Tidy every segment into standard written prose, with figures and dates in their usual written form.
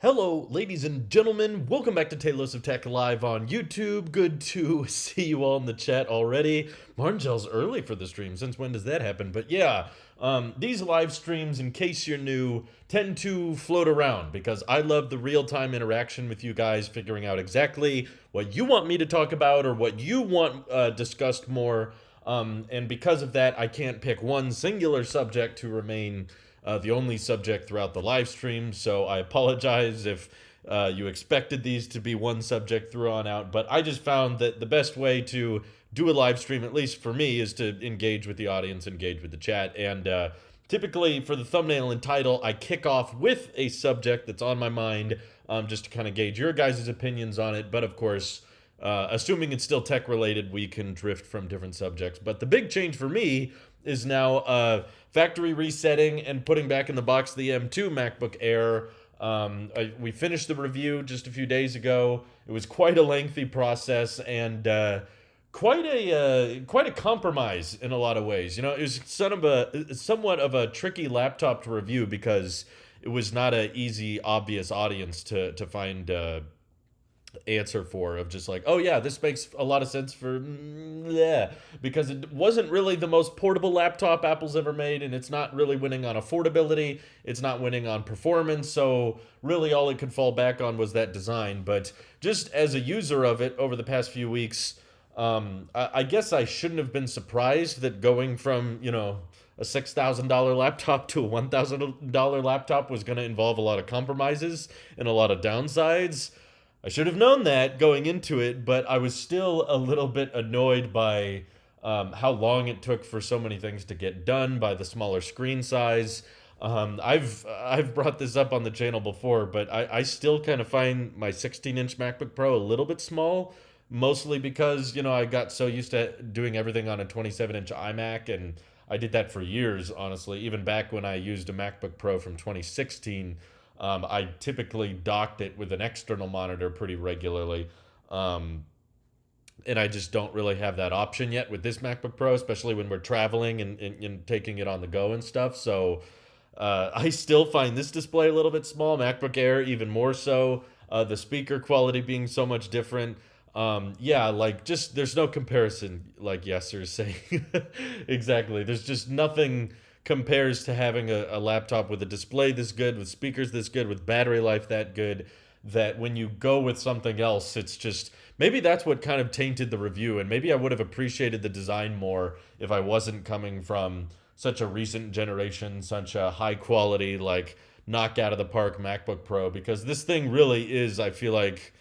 Hello, ladies and gentlemen. Welcome back to Tailosive Tech Live on YouTube. Good to see you all in the chat already. Marngel's early for the stream. Since when does that happen? But yeah, these live streams, in case you're new, tend to float around because I love the real-time interaction with you guys, figuring out exactly what you want me to talk about or what you want discussed more. And because of that, I can't pick one singular subject to remain the only subject throughout the live stream, so I apologize if you expected these to be one subject through on out, but I just found that the best way to do a live stream, at least for me, is to engage with the audience, engage with the chat, and typically for the thumbnail and title, I kick off with a subject that's on my mind, just to kind of gauge your guys' opinions on it, but of course, assuming it's still tech related, we can drift from different subjects. But the big change for me is now factory resetting and putting back in the box the M2 MacBook Air. We finished the review just a few days ago. It was quite a lengthy process and quite a compromise in a lot of ways. You know, it was somewhat of a tricky laptop to review because it was not an easy, obvious audience to find answer for, of just like, oh yeah, this makes a lot of sense for yeah, because it wasn't really the most portable laptop Apple's ever made, and it's not really winning on affordability, it's not winning on performance, so really all it could fall back on was that design. But just as a user of it over the past few weeks, I guess I shouldn't have been surprised that going from, you know, a $6,000 laptop to a $1,000 laptop was going to involve a lot of compromises and a lot of downsides. I should have known that going into it, but I was still a little bit annoyed by how long it took for so many things to get done, by the smaller screen size. I've brought this up on the channel before, but I still kind of find my 16-inch MacBook Pro a little bit small, mostly because, you know, I got so used to doing everything on a 27-inch iMac, and I did that for years, honestly, even back when I used a MacBook Pro from 2016. I typically docked it with an external monitor pretty regularly. And I just don't really have that option yet with this MacBook Pro, especially when we're traveling and taking it on the go and stuff. So I still find this display a little bit small, MacBook Air even more so, the speaker quality being so much different. Yeah, like, just there's no comparison, like Yasser is saying. Exactly. There's just nothing compares to having a laptop with a display this good, with speakers this good, with battery life that good, that when you go with something else, it's just, maybe that's what kind of tainted the review, and maybe I would have appreciated the design more if I wasn't coming from such a recent generation, such a high quality, like, knock out of the park MacBook Pro, because this thing really is, I feel like,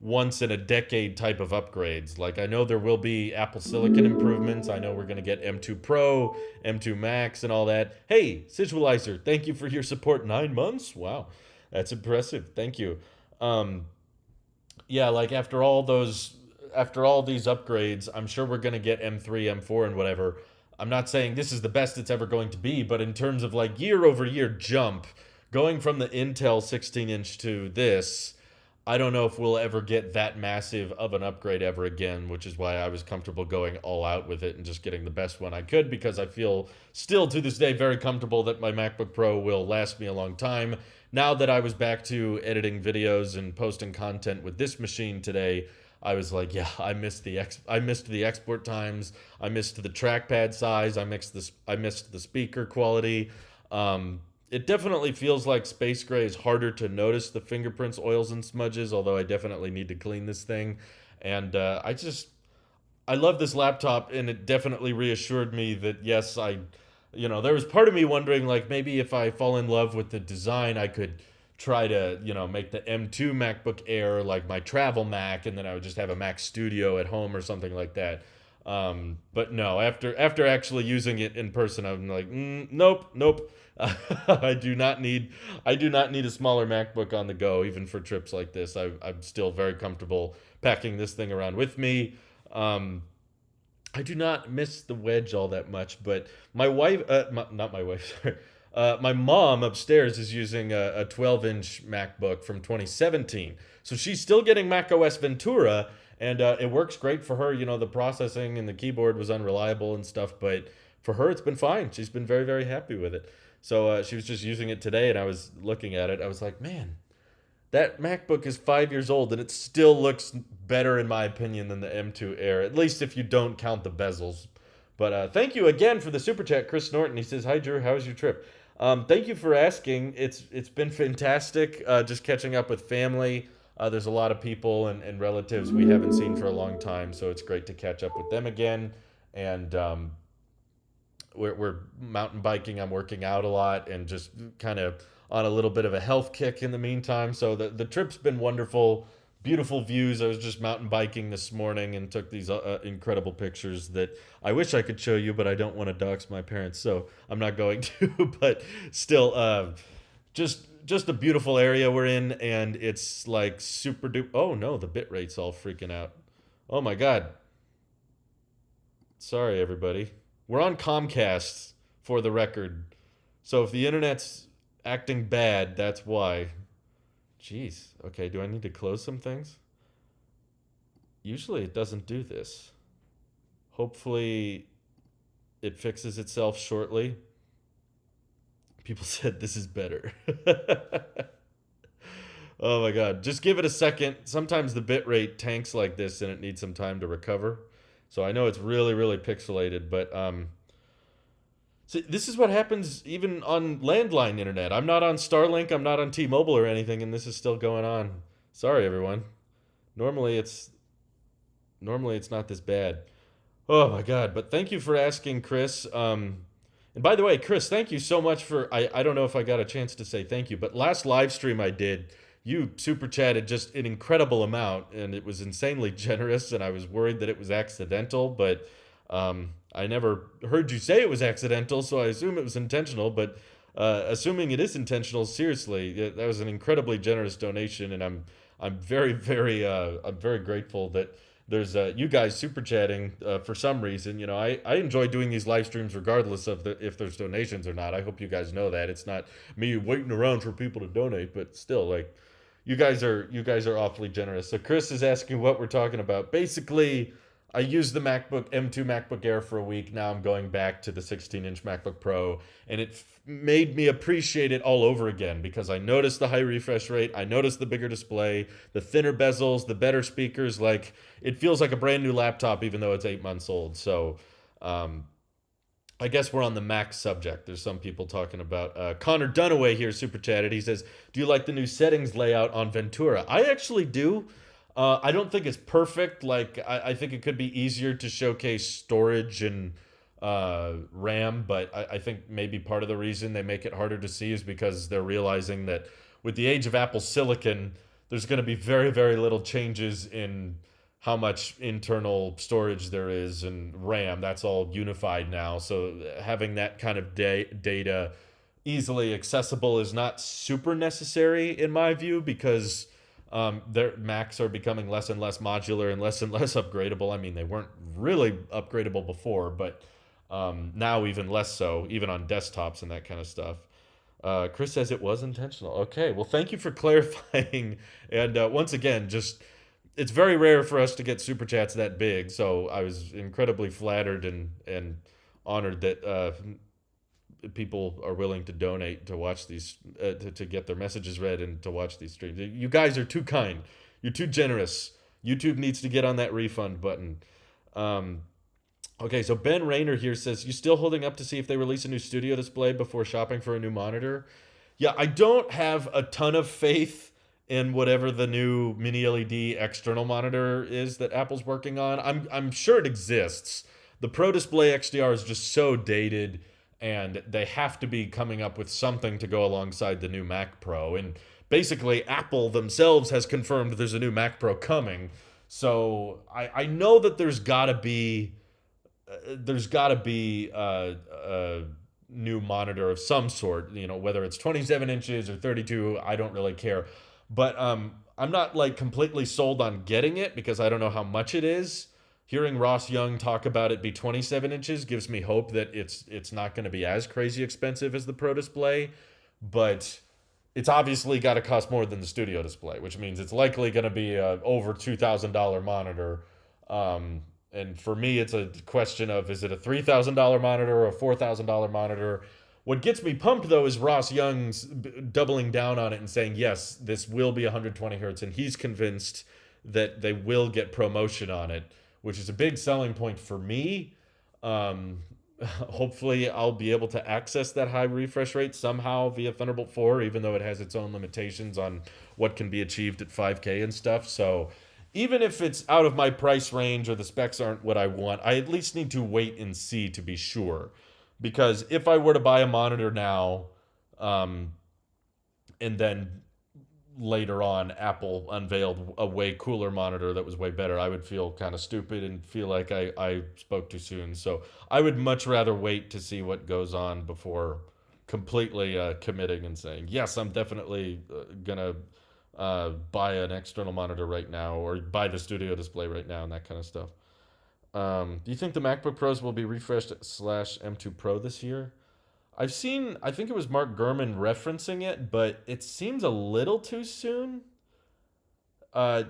once in a decade type of upgrades. Like, I know there will be Apple Silicon improvements. I know we're going to get M2 Pro, M2 Max, and all that. Hey, Situalizer, thank you for your support. 9 months? Wow, that's impressive. Thank you. Yeah, like, after all these upgrades, I'm sure we're going to get M3, M4, and whatever. I'm not saying this is the best it's ever going to be, but in terms of, like, year-over-year jump, going from the Intel 16-inch to this, I don't know if we'll ever get that massive of an upgrade ever again, which is why I was comfortable going all out with it and just getting the best one I could, because I feel still to this day very comfortable that my MacBook Pro will last me a long time. Now that I was back to editing videos and posting content with this machine today, I was like, yeah, I missed the export times, I missed the trackpad size, I missed the speaker quality. It definitely feels like Space Gray is harder to notice the fingerprints, oils, and smudges, although I definitely need to clean this thing. And I love this laptop, and it definitely reassured me that, yes, you know, there was part of me wondering, like, maybe if I fall in love with the design, I could try to, you know, make the M2 MacBook Air like my travel Mac, and then I would just have a Mac Studio at home or something like that. But no, after actually using it in person, I'm like, nope. I do not need a smaller MacBook on the go, even for trips like this. I'm still very comfortable packing this thing around with me. I do not miss the Wedge all that much, but my wife, not my wife, sorry. My mom upstairs is using a 12-inch MacBook from 2017. So she's still getting macOS Ventura, and it works great for her. You know, the processing and the keyboard was unreliable and stuff, but for her, it's been fine. She's been very, very happy with it. So she was just using it today, and I was looking at it. I was like, man, that MacBook is 5 years old and it still looks better in my opinion than the M2 Air, at least if you don't count the bezels. But thank you again for the super chat, Chris Norton. He says, "Hi Drew, how was your trip?" Thank you for asking. It's been fantastic. Just catching up with family. There's a lot of people and relatives we haven't seen for a long time, so it's great to catch up with them again. And we're mountain biking. I'm working out a lot and just kind of on a little bit of a health kick in the meantime. So the trip's been wonderful. Beautiful views. I was just mountain biking this morning and took these incredible pictures that I wish I could show you, but I don't want to dox my parents, so I'm not going to. But still, just a beautiful area we're in, and it's like super duper. Oh no, the bit rate's all freaking out. Oh my god. Sorry, everybody. We're on Comcast, for the record. So if the internet's acting bad, that's why. Jeez. Okay, do I need to close some things? Usually it doesn't do this. Hopefully it fixes itself shortly. People said this is better. Oh my god. Just give it a second. Sometimes the bitrate tanks like this and it needs some time to recover. So I know it's really, really pixelated, but so this is what happens even on landline internet. I'm not on Starlink, I'm not on T-Mobile or anything, and this is still going on. Sorry, everyone. Normally it's not this bad. Oh my god! But thank you for asking, Chris. And by the way, Chris, thank you so much for. I don't know if I got a chance to say thank you, but last live stream I did, you super chatted just an incredible amount, and it was insanely generous. And I was worried that it was accidental, but I never heard you say it was accidental, so I assume it was intentional. But assuming it is intentional, seriously, that was an incredibly generous donation, and I'm very grateful that there's you guys super chatting for some reason. You know, I enjoy doing these live streams regardless of if there's donations or not. I hope you guys know that it's not me waiting around for people to donate, but still, like, you guys are awfully generous. So Chris is asking what we're talking about. Basically, I used the M2 MacBook Air for a week. Now I'm going back to the 16-inch MacBook Pro, and it made me appreciate it all over again because I noticed the high refresh rate, I noticed the bigger display, the thinner bezels, the better speakers. Like, it feels like a brand new laptop even though it's 8 months old. So I guess we're on the Mac subject. There's some people talking about Connor Dunaway here super chatted. He says, "Do you like the new settings layout on Ventura?" I actually do. I don't think it's perfect. Like, I think it could be easier to showcase storage and RAM, but I think maybe part of the reason they make it harder to see is because they're realizing that with the age of Apple Silicon, there's going to be very, very little changes in how much internal storage there is and RAM. That's all unified now. So having that kind of data easily accessible is not super necessary in my view, because their Macs are becoming less and less modular and less upgradable. I mean, they weren't really upgradable before, but now even less so, even on desktops and that kind of stuff. Chris says it was intentional. Okay, well, thank you for clarifying. And once again, just, it's very rare for us to get super chats that big, so I was incredibly flattered and honored that people are willing to donate to watch these, to get their messages read and to watch these streams. You guys are too kind. You're too generous. YouTube needs to get on that refund button. Okay, so Ben Rayner here says, "You still holding up to see if they release a new studio display before shopping for a new monitor?" Yeah, I don't have a ton of faith in whatever the new mini LED external monitor is that Apple's working on. I'm sure it exists. The Pro Display XDR is just so dated, and they have to be coming up with something to go alongside the new Mac Pro. And basically, Apple themselves has confirmed there's a new Mac Pro coming. So I know that there's got to be a new monitor of some sort. You know, whether it's 27 inches or 32, I don't really care. But I'm not like completely sold on getting it because I don't know how much it is. Hearing Ross Young talk about it be 27 inches gives me hope that it's not going to be as crazy expensive as the Pro Display, but it's obviously got to cost more than the Studio Display, which means it's likely going to be a over $2,000 monitor. And for me, it's a question of, is it a $3,000 monitor or a $4,000 monitor? What gets me pumped though is Ross Young's doubling down on it and saying, yes, this will be 120 hertz, and he's convinced that they will get ProMotion on it, which is a big selling point for me. Hopefully, I'll be able to access that high refresh rate somehow via Thunderbolt 4, even though it has its own limitations on what can be achieved at 5K and stuff. So, even if it's out of my price range or the specs aren't what I want, I at least need to wait and see to be sure. Because if I were to buy a monitor now, and then later on Apple unveiled a way cooler monitor that was way better, I would feel kind of stupid and feel like I spoke too soon. So I would much rather wait to see what goes on before completely committing and saying, yes, I'm definitely going to buy an external monitor right now or buy the studio display right now and that kind of stuff. Do you think the MacBook Pros will be refreshed / M2 Pro this year? I've seen, I think it was Mark Gurman referencing it, but it seems a little too soon.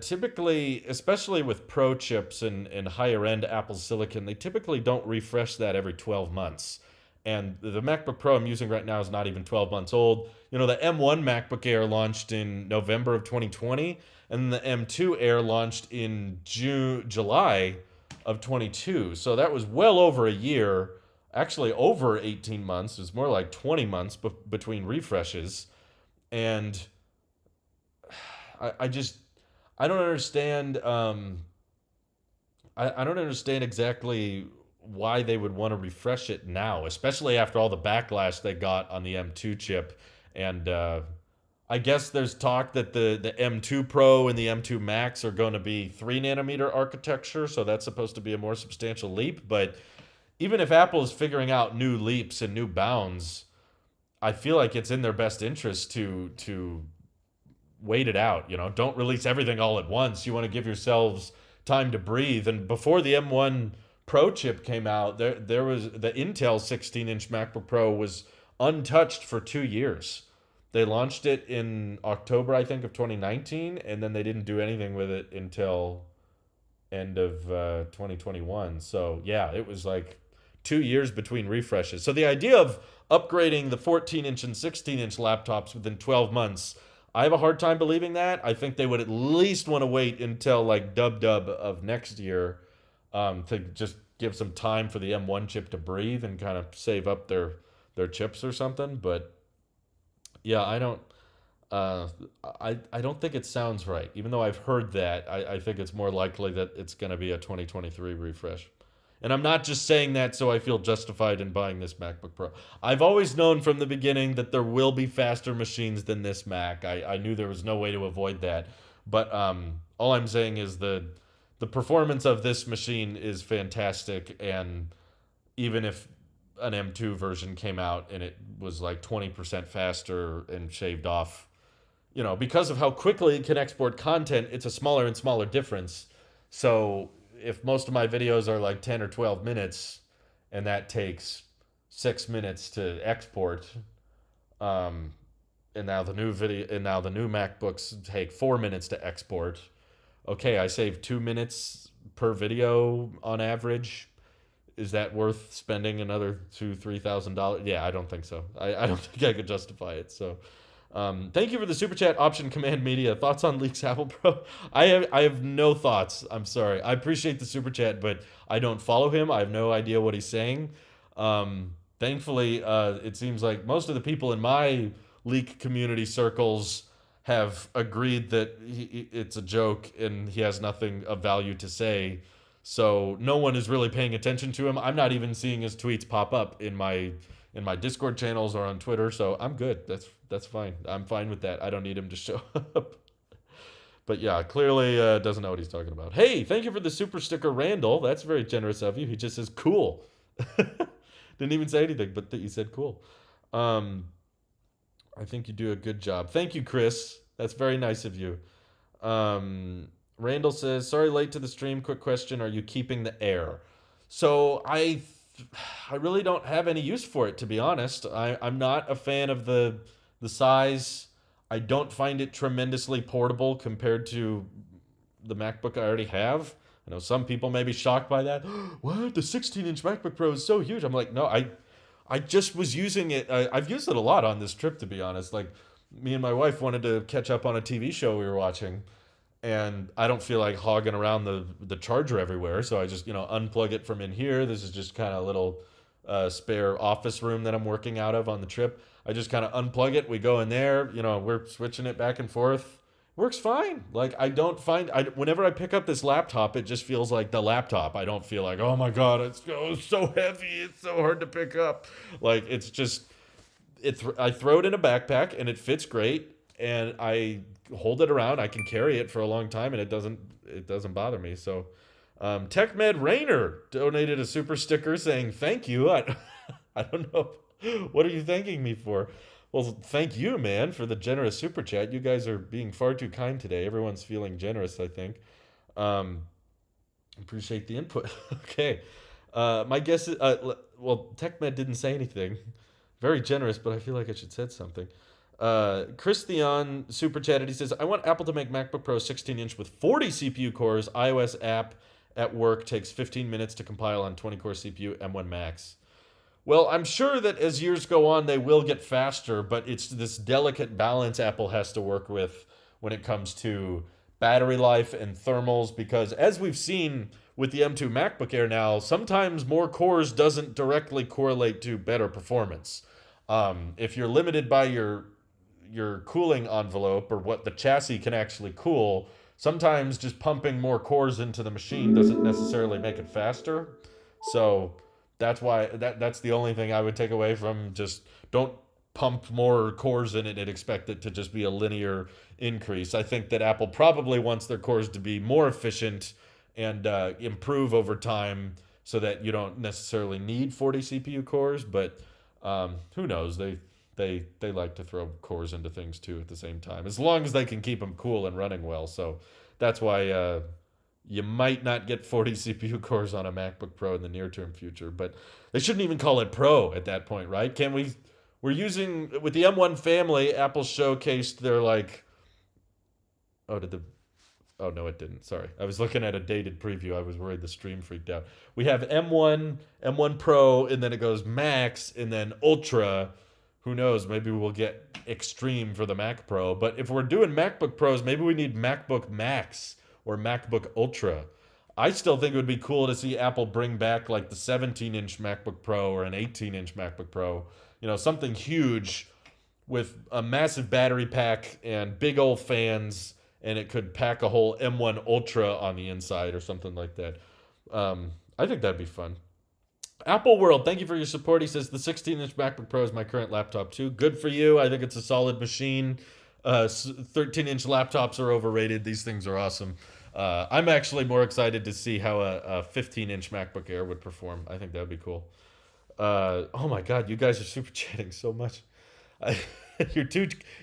Typically, especially with Pro chips and higher end Apple Silicon, they typically don't refresh that every 12 months. And the MacBook Pro I'm using right now is not even 12 months old. You know, the M1 MacBook Air launched in November of 2020, and the M2 Air launched in July of 22. So that was well over a year, actually over 18 months. It was more like 20 months between refreshes. And I just, I don't understand. I don't understand exactly why they would want to refresh it now, especially after all the backlash they got on the M2 chip. And I guess there's talk that the M2 Pro and the M2 Max are going to be 3 nanometer architecture, so that's supposed to be a more substantial leap. But even if Apple is figuring out new leaps and new bounds, I feel like it's in their best interest to wait it out. You know, don't release everything all at once. You want to give yourselves time to breathe. And before the M1 Pro chip came out, there was the Intel 16-inch MacBook Pro was untouched for 2 years. They launched it in October, I think, of 2019, and then they didn't do anything with it until end of 2021. So yeah, it was like 2 years between refreshes. So the idea of upgrading the 14-inch and 16-inch laptops within 12 months, I have a hard time believing that. I think they would at least want to wait until like dub of next year to just give some time for the M1 chip to breathe and kind of save up their chips or something. But yeah, I don't think it sounds right. Even though I've heard that, I think it's more likely that it's going to be a 2023 refresh. And I'm not just saying that so I feel justified in buying this MacBook Pro. I've always known from the beginning that there will be faster machines than this Mac. I knew there was no way to avoid that. But all I'm saying is the performance of this machine is fantastic. And even if an M2 version came out and it was like 20% faster and shaved off, you know, because of how quickly it can export content, it's a smaller and smaller difference. So if most of my videos are like 10 or 12 minutes and that takes 6 minutes to export, and now the new MacBooks take 4 minutes to export. Okay, I save 2 minutes per video on average. Is that worth spending another $2,000-$3,000? Yeah, I don't think so. I don't think I could justify it. So, thank you for the super chat, Option Command Media. Thoughts on Leaks Apple Pro? I have no thoughts. I'm sorry. I appreciate the super chat, but I don't follow him. I have no idea what he's saying. Thankfully, it seems like most of the people in my leak community circles have agreed that it's a joke and he has nothing of value to say. So no one is really paying attention to him. I'm not even seeing his tweets pop up in my Discord channels or on Twitter. So I'm good. That's fine. I'm fine with that. I don't need him to show up. But yeah, clearly doesn't know what he's talking about. Hey, thank you for the super sticker, Randall. That's very generous of you. He just says cool. Didn't even say anything, but that you said cool. I think you do a good job. Thank you, Chris. That's very nice of you. Randall says, sorry late to the stream. Quick question. Are you keeping the Air? So I really don't have any use for it, to be honest. I'm not a fan of the size. I don't find it tremendously portable compared to the MacBook I already have. I know some people may be shocked by that. What? The 16-inch MacBook Pro is so huge. I'm like, no, I just was using it. I've used it a lot on this trip, to be honest. Like, me and my wife wanted to catch up on a TV show we were watching, and I don't feel like hogging around the charger everywhere, so I just unplug it from in here. This is just kind of a little spare office room that I'm working out of on the trip. I just kind of unplug it. We go in there. We're switching it back and forth. Works fine. Like, I don't find whenever I pick up this laptop, it just feels like the laptop. I don't feel like, oh my god, it's so heavy, it's so hard to pick up. Like, it's just I throw it in a backpack and it fits great, and I hold it around. I can carry it for a long time, and it doesn't bother me. So, TechMed Rainer donated a super sticker saying thank you. I don't know, what are you thanking me for? Well, thank you, man, for the generous super chat. You guys are being far too kind today. Everyone's feeling generous, I think. Um, Appreciate the input. Okay. My guess is, well, TechMed didn't say anything. Very generous, but I feel like I should said something. Christian super chatted. He says, I want Apple to make MacBook Pro 16-inch with 40 CPU cores. iOS app at work takes 15 minutes to compile on 20-core CPU, M1 Max. Well, I'm sure that as years go on, they will get faster, but it's this delicate balance Apple has to work with when it comes to battery life and thermals, because as we've seen with the M2 MacBook Air now, sometimes more cores doesn't directly correlate to better performance. If you're limited by your cooling envelope or what the chassis can actually cool, sometimes just pumping more cores into the machine doesn't necessarily make it faster. So that's why that's the only thing I would take away from, just don't pump more cores in it and expect it to just be a linear increase. I think that Apple probably wants their cores to be more efficient and improve over time so that you don't necessarily need 40 CPU cores, but who knows? They like to throw cores into things too at the same time, as long as they can keep them cool and running well. So that's why you might not get 40 CPU cores on a MacBook Pro in the near term future, but they shouldn't even call it Pro at that point, right? Can we? We're using with the M1 family. Apple showcased their like. Oh, did the? Oh no, it didn't. Sorry, I was looking at a dated preview. I was worried the stream freaked out. We have M1, M1 Pro, and then it goes Max, and then Ultra. Who knows? Maybe we'll get Extreme for the Mac Pro. But if we're doing MacBook Pros, maybe we need MacBook Max or MacBook Ultra. I still think it would be cool to see Apple bring back like the 17-inch MacBook Pro or an 18-inch MacBook Pro. Something huge with a massive battery pack and big old fans, and it could pack a whole M1 Ultra on the inside or something like that. I think that'd be fun. Apple World, thank you for your support. He says the 16-inch MacBook Pro is my current laptop too. Good for you. I think it's a solid machine. 13-inch laptops are overrated. These things are awesome. I'm actually more excited to see how a 15-inch MacBook Air would perform. I think that would be cool. Oh my God, you guys are super chatting so much.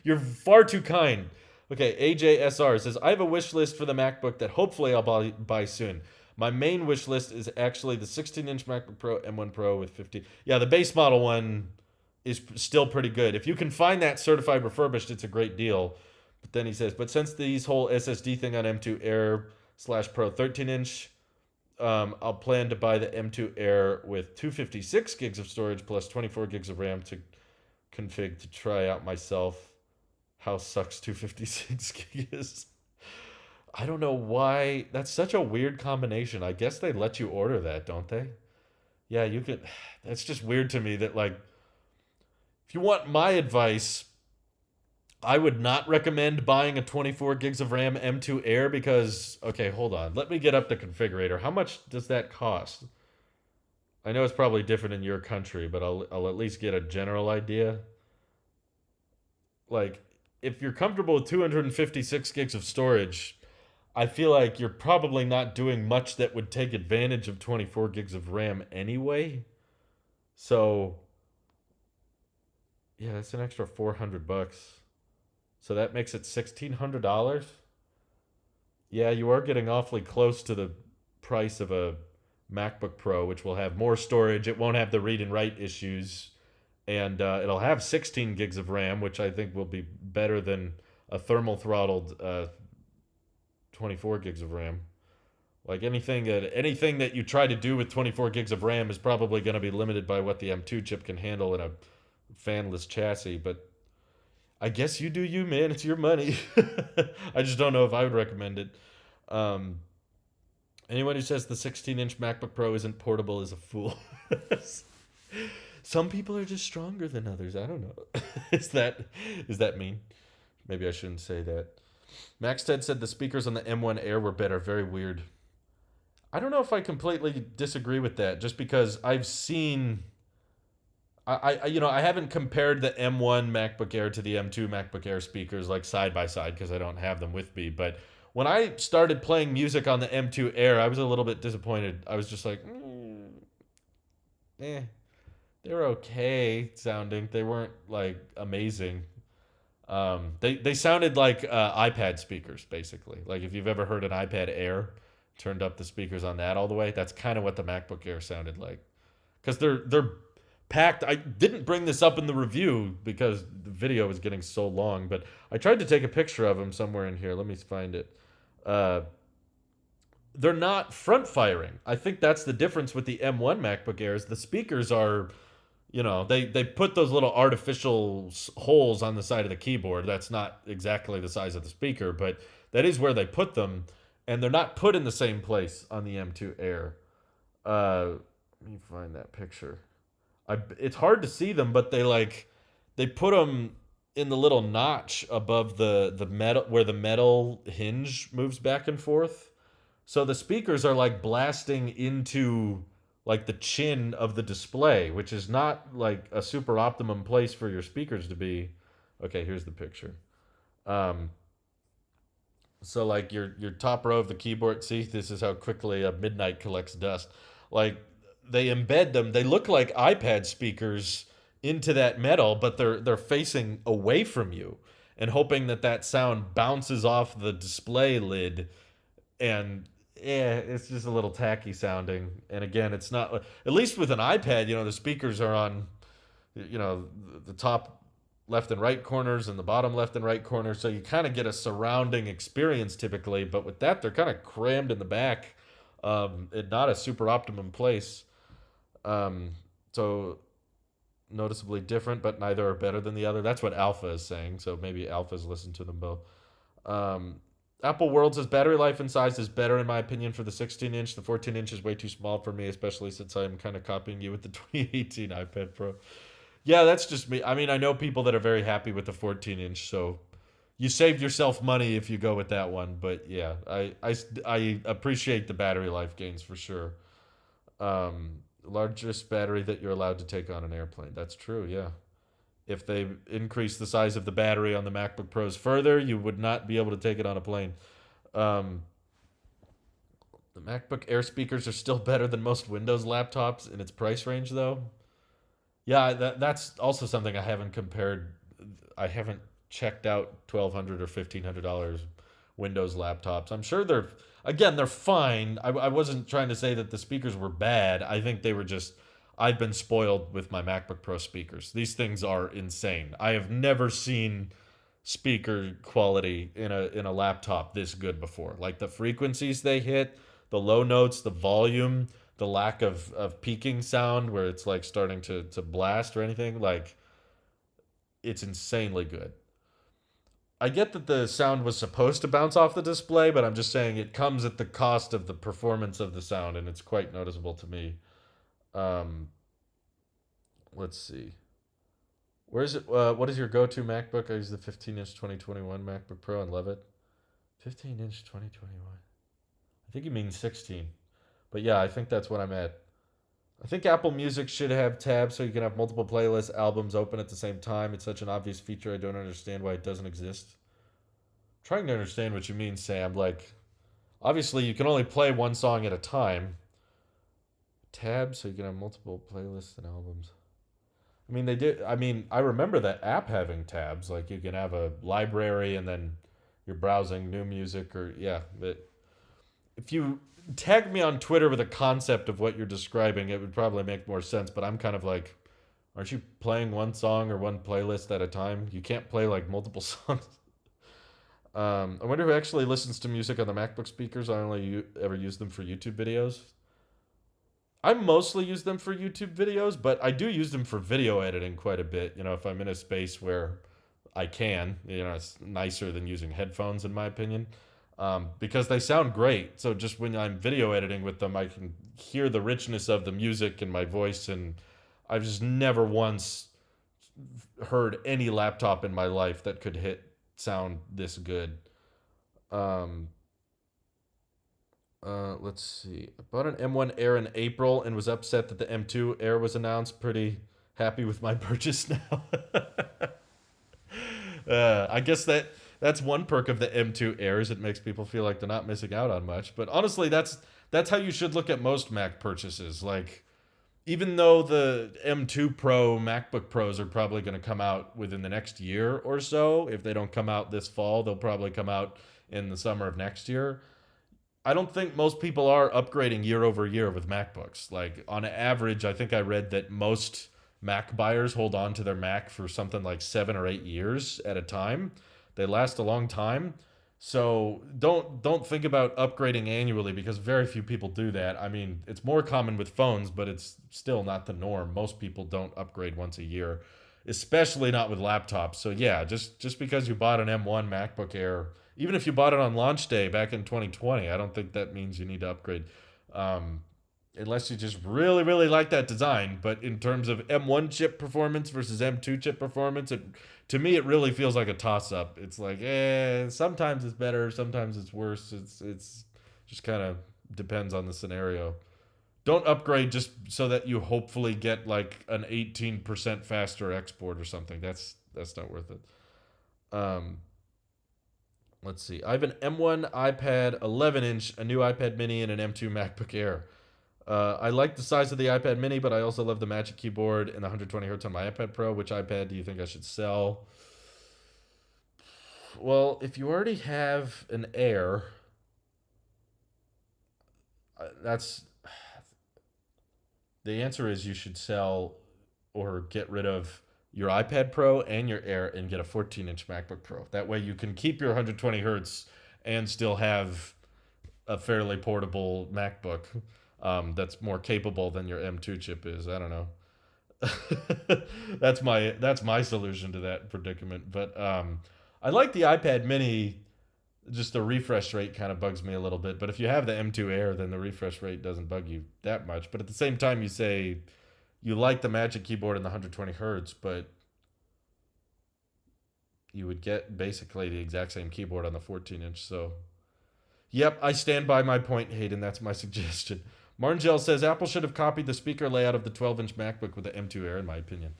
You're far too kind. Okay, AJSR says, I have a wish list for the MacBook that hopefully I'll buy soon. My main wish list is actually the 16-inch MacBook Pro, M1 Pro with 50. Yeah, the base model one is still pretty good. If you can find that certified refurbished, it's a great deal. But then he says, but since these whole SSD thing on M2 Air/Pro 13-inch, I'll plan to buy the M2 Air with 256 gigs of storage plus 24 gigs of RAM to config to try out myself. How sucks 256 gig is. I don't know why. That's such a weird combination. I guess they let you order that, don't they? Yeah, you could. That's just weird to me that, like, if you want my advice, I would not recommend buying a 24 gigs of RAM M2 Air because, okay, hold on. Let me get up the configurator. How much does that cost? I know it's probably different in your country, but I'll at least get a general idea. Like, if you're comfortable with 256 gigs of storage, I feel like you're probably not doing much that would take advantage of 24 gigs of RAM anyway. So, yeah, that's an extra $400. So that makes it $1,600. Yeah, you are getting awfully close to the price of a MacBook Pro, which will have more storage. It won't have the read and write issues. And it'll have 16 gigs of RAM, which I think will be better than a thermal throttled 24 gigs of RAM. Like anything that you try to do with 24 gigs of RAM is probably going to be limited by what the M2 chip can handle in a fanless chassis. But I guess you do you, man. It's your money. I just don't know if I would recommend it. Um, Anyone who says the 16-inch MacBook Pro isn't portable is a fool. Some people are just stronger than others. I don't know. is that mean? Maybe I shouldn't say that. Maxted said the speakers on the M1 Air were better. Very weird. I don't know if I completely disagree with that, just because I've seen. I haven't compared the M1 MacBook Air to the M2 MacBook Air speakers like side by side because I don't have them with me. But when I started playing music on the M2 Air, I was a little bit disappointed. I was just like, they're okay sounding. They weren't like amazing. They sounded like iPad speakers basically. Like if you've ever heard an iPad Air, turned up the speakers on that all the way. That's kind of what the MacBook Air sounded like, because they're packed. I didn't bring this up in the review because the video was getting so long, but I tried to take a picture of them somewhere in here. Let me find it. They're not front firing. I think that's the difference with the M1 MacBook Airs. The speakers are, they put those little artificial holes on the side of the keyboard. That's not exactly the size of the speaker, but that is where they put them, and they're not put in the same place on the M2 Air. Let me find that picture. It's hard to see them, but they put them in the little notch above the metal, where the metal hinge moves back and forth. So the speakers are like blasting into like the chin of the display, which is not like a super optimum place for your speakers to be. Okay, here's the picture. So like your top row of the keyboard, see, this is how quickly a Midnight collects dust. Like they embed them. They look like iPad speakers into that metal, but they're facing away from you and hoping that sound bounces off the display lid. And it's just a little tacky sounding. And again, it's not, at least with an iPad, the speakers are on, the top left and right corners and the bottom left and right corner. So you kind of get a surrounding experience typically, but with that, they're kind of crammed in the back, and not a super optimum place. So noticeably different, but neither are better than the other. That's what Alpha is saying. So maybe Alpha's listened to them both. Apple World says battery life and size is better in my opinion for the 16-inch. The 14-inch is way too small for me, especially since I'm kind of copying you with the 2018 iPad Pro. Yeah, that's just me. I mean, I know people that are very happy with the 14-inch, so you saved yourself money if you go with that one. But yeah, I appreciate the battery life gains for sure. Largest battery that you're allowed to take on an airplane. That's true, yeah. If they increase the size of the battery on the MacBook Pros further, you would not be able to take it on a plane. The MacBook Air speakers are still better than most Windows laptops in its price range, though. Yeah, that's also something I haven't compared. I haven't checked out $1,200 or $1,500 Windows laptops. I'm sure they're fine. I wasn't trying to say that the speakers were bad. I think they were just, I've been spoiled with my MacBook Pro speakers. These things are insane. I have never seen speaker quality in a laptop this good before. Like the frequencies they hit, the low notes, the volume, the lack of peaking sound where it's like starting to blast or anything. Like, it's insanely good. I get that the sound was supposed to bounce off the display, but I'm just saying it comes at the cost of the performance of the sound, and it's quite noticeable to me. Let's see. Where is it? What is your go-to MacBook? I use the 15-inch 2021 MacBook Pro and love it. 15-inch 2021. I think you mean 16. But yeah, I think that's what I'm at. I think Apple Music should have tabs so you can have multiple playlists, albums open at the same time. It's such an obvious feature. I don't understand why it doesn't exist. I'm trying to understand what you mean, Sam. Like, obviously, you can only play one song at a time. Tabs so you can have multiple playlists and albums. I mean, they did. I mean, I remember that app having tabs. Like, you can have a library and then you're browsing new music or, yeah. But if you tag me on Twitter with a concept of what you're describing, it would probably make more sense. But I'm kind of like, aren't you playing one song or one playlist at a time? You can't play like multiple songs. I wonder who actually listens to music on the MacBook speakers. I only ever use them for YouTube videos. I mostly use them for YouTube videos, but I do use them for video editing quite a bit. If I'm in a space where I can, it's nicer than using headphones, in my opinion, because they sound great. So just when I'm video editing with them, I can hear the richness of the music and my voice, and I've just never once heard any laptop in my life that could hit sound this good. Um, let's see. I bought an M1 Air in April and was upset that the M2 Air was announced. Pretty happy with my purchase now. I guess that's one perk of the M2 Airs. It makes people feel like they're not missing out on much. But honestly, that's how you should look at most Mac purchases. Like, even though the M2 Pro MacBook Pros are probably going to come out within the next year or so, if they don't come out this fall, they'll probably come out in the summer of next year. I don't think most people are upgrading year over year with MacBooks. Like, on average, I think I read that most Mac buyers hold on to their Mac for something like 7 or 8 years at a time. They last a long time. So don't think about upgrading annually, because very few people do that. I mean, it's more common with phones, but it's still not the norm. Most people don't upgrade once a year, especially not with laptops. So yeah, just because you bought an M1 MacBook Air, even if you bought it on launch day back in 2020, I don't think that means you need to upgrade. Um, Unless you just really, really like that design. But in terms of M1 chip performance versus M2 chip performance, to me it really feels like a toss up. It's like, sometimes it's better, sometimes it's worse. It's just kind of depends on the scenario. Don't upgrade just so that you hopefully get like an 18% faster export or something. That's not worth it. Um, let's see. I have an M1 iPad 11 inch, a new iPad mini, and an M2 MacBook Air. I like the size of the iPad mini, but I also love the Magic Keyboard and the 120 hertz on my iPad Pro. Which iPad do you think I should sell? Well, if you already have an Air, that's the answer is you should sell or get rid of your iPad Pro and your Air and get a 14-inch MacBook Pro. That way you can keep your 120 hertz and still have a fairly portable MacBook that's more capable than your M2 chip is. I don't know. That's my solution to that predicament. But I like the iPad Mini. Just the refresh rate kind of bugs me a little bit. But if you have the M2 Air, then the refresh rate doesn't bug you that much. But at the same time, you say you like the Magic Keyboard and the 120 hertz, but you would get basically the exact same keyboard on the 14-inch. So, yep, I stand by my point, Hayden. That's my suggestion. Marngel says Apple should have copied the speaker layout of the 12-inch MacBook with the M2 Air, in my opinion.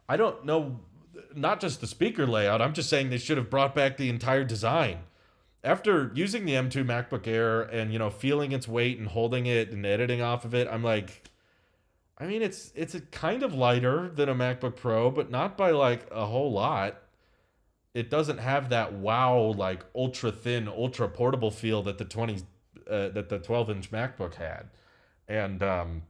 I don't know, not just the speaker layout. I'm just saying they should have brought back the entire design. After using the M2 MacBook Air and, feeling its weight and holding it and editing off of it, I'm like, I mean, it's a kind of lighter than a MacBook Pro, but not by like a whole lot. It doesn't have that wow, like ultra thin, ultra portable feel that the 12-inch MacBook had. And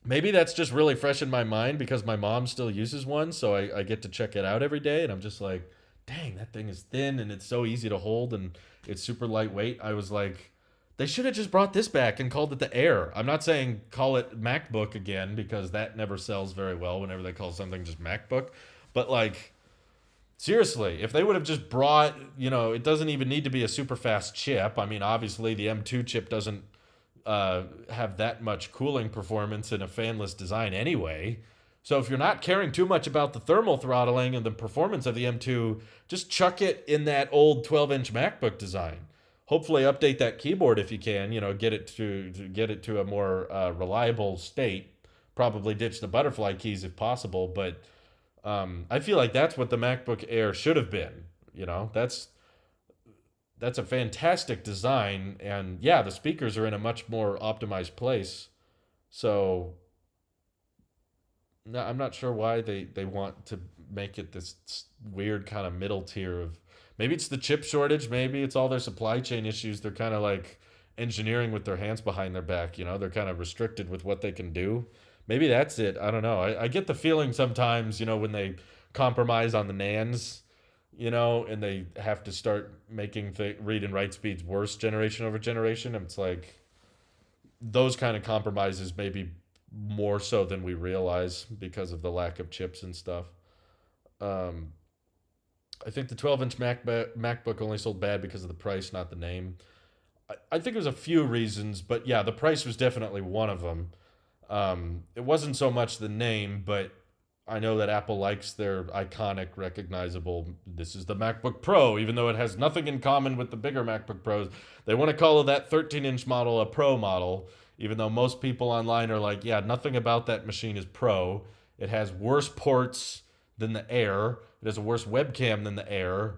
maybe that's just really fresh in my mind because my mom still uses one, so I get to check it out every day, and I'm just like, dang, that thing is thin and it's so easy to hold and it's super lightweight. I was like, they should have just brought this back and called it the Air. I'm not saying call it MacBook again, because that never sells very well whenever they call something just MacBook. But like, seriously, if they would have just brought, it doesn't even need to be a super fast chip. I mean, obviously the M2 chip doesn't have that much cooling performance in a fanless design anyway. So if you're not caring too much about the thermal throttling and the performance of the M2, just chuck it in that old 12-inch MacBook design. Hopefully update that keyboard if you can, get it to a more reliable state. Probably ditch the butterfly keys if possible, but I feel like that's what the MacBook Air should have been. That's a fantastic design, and yeah, the speakers are in a much more optimized place. So no, I'm not sure why they want to make it this weird kind of middle tier of, maybe it's the chip shortage, maybe it's all their supply chain issues. They're kind of like engineering with their hands behind their back, they're kind of restricted with what they can do. Maybe that's it. I don't know. I get the feeling sometimes, when they compromise on the NANDs, you know, and they have to start making read and write speeds worse generation over generation. And it's like those kind of compromises maybe more so than we realize because of the lack of chips and stuff. Um, I think the 12-inch MacBook only sold bad because of the price, not the name. I think there's a few reasons, but yeah, the price was definitely one of them. It wasn't so much the name, but I know that Apple likes their iconic, recognizable, this is the MacBook Pro, even though it has nothing in common with the bigger MacBook Pros. They want to call that 13-inch model a Pro model, even though most people online are like, yeah, nothing about that machine is Pro. It has worse ports than the Air. It has a worse webcam than the Air.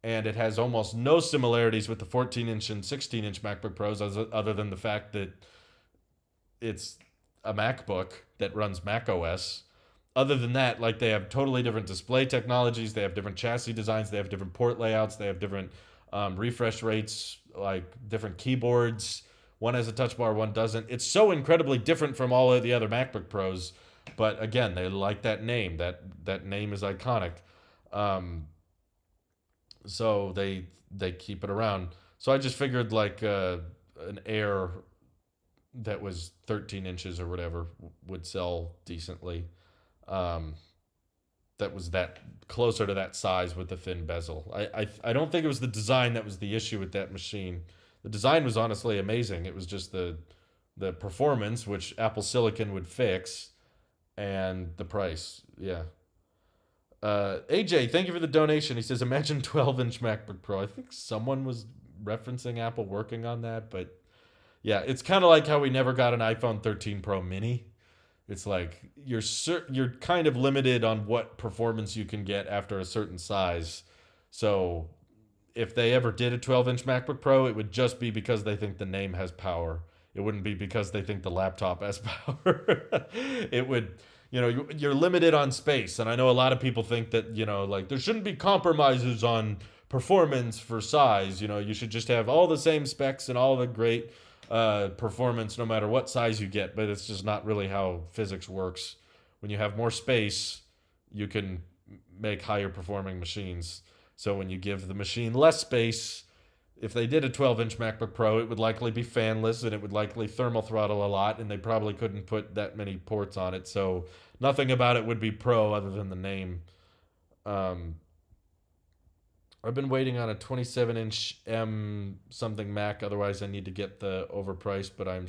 And it has almost no similarities with the 14-inch and 16-inch MacBook Pros other than the fact that it's a MacBook that runs Mac OS. Other than that, like, they have totally different display technologies, they have different chassis designs, they have different port layouts, they have different refresh rates, like different keyboards. One has a touch bar, one doesn't. It's so incredibly different from all of the other MacBook Pros, but again, they like that name. That name is iconic, so they keep it around. So I just figured like an Air that was 13 inches or whatever would sell decently. Um, that was that closer to that size with the thin bezel. I don't think it was the design that was the issue with that machine. The design was honestly amazing. It was just the performance, which Apple Silicon would fix, and the price. Yeah. AJ, thank you for the donation. He says, imagine 12-inch MacBook Pro. I think someone was referencing Apple working on that, but yeah, it's kind of like how we never got an iPhone 13 Pro Mini. It's like you're kind of limited on what performance you can get after a certain size. So if they ever did a 12-inch MacBook Pro, it would just be because they think the name has power. It wouldn't be because they think the laptop has power. It would, you're limited on space. And I know a lot of people think that, like there shouldn't be compromises on performance for size. You should just have all the same specs and all the great performance no matter what size you get. But it's just not really how physics works. When you have more space, you can make higher performing machines. So when you give the machine less space, if they did a 12-inch MacBook Pro, it would likely be fanless and it would likely thermal throttle a lot, and they probably couldn't put that many ports on it. So nothing about it would be Pro other than the name. I've been waiting on a 27-inch M something Mac. Otherwise, I need to get the overpriced, but I'm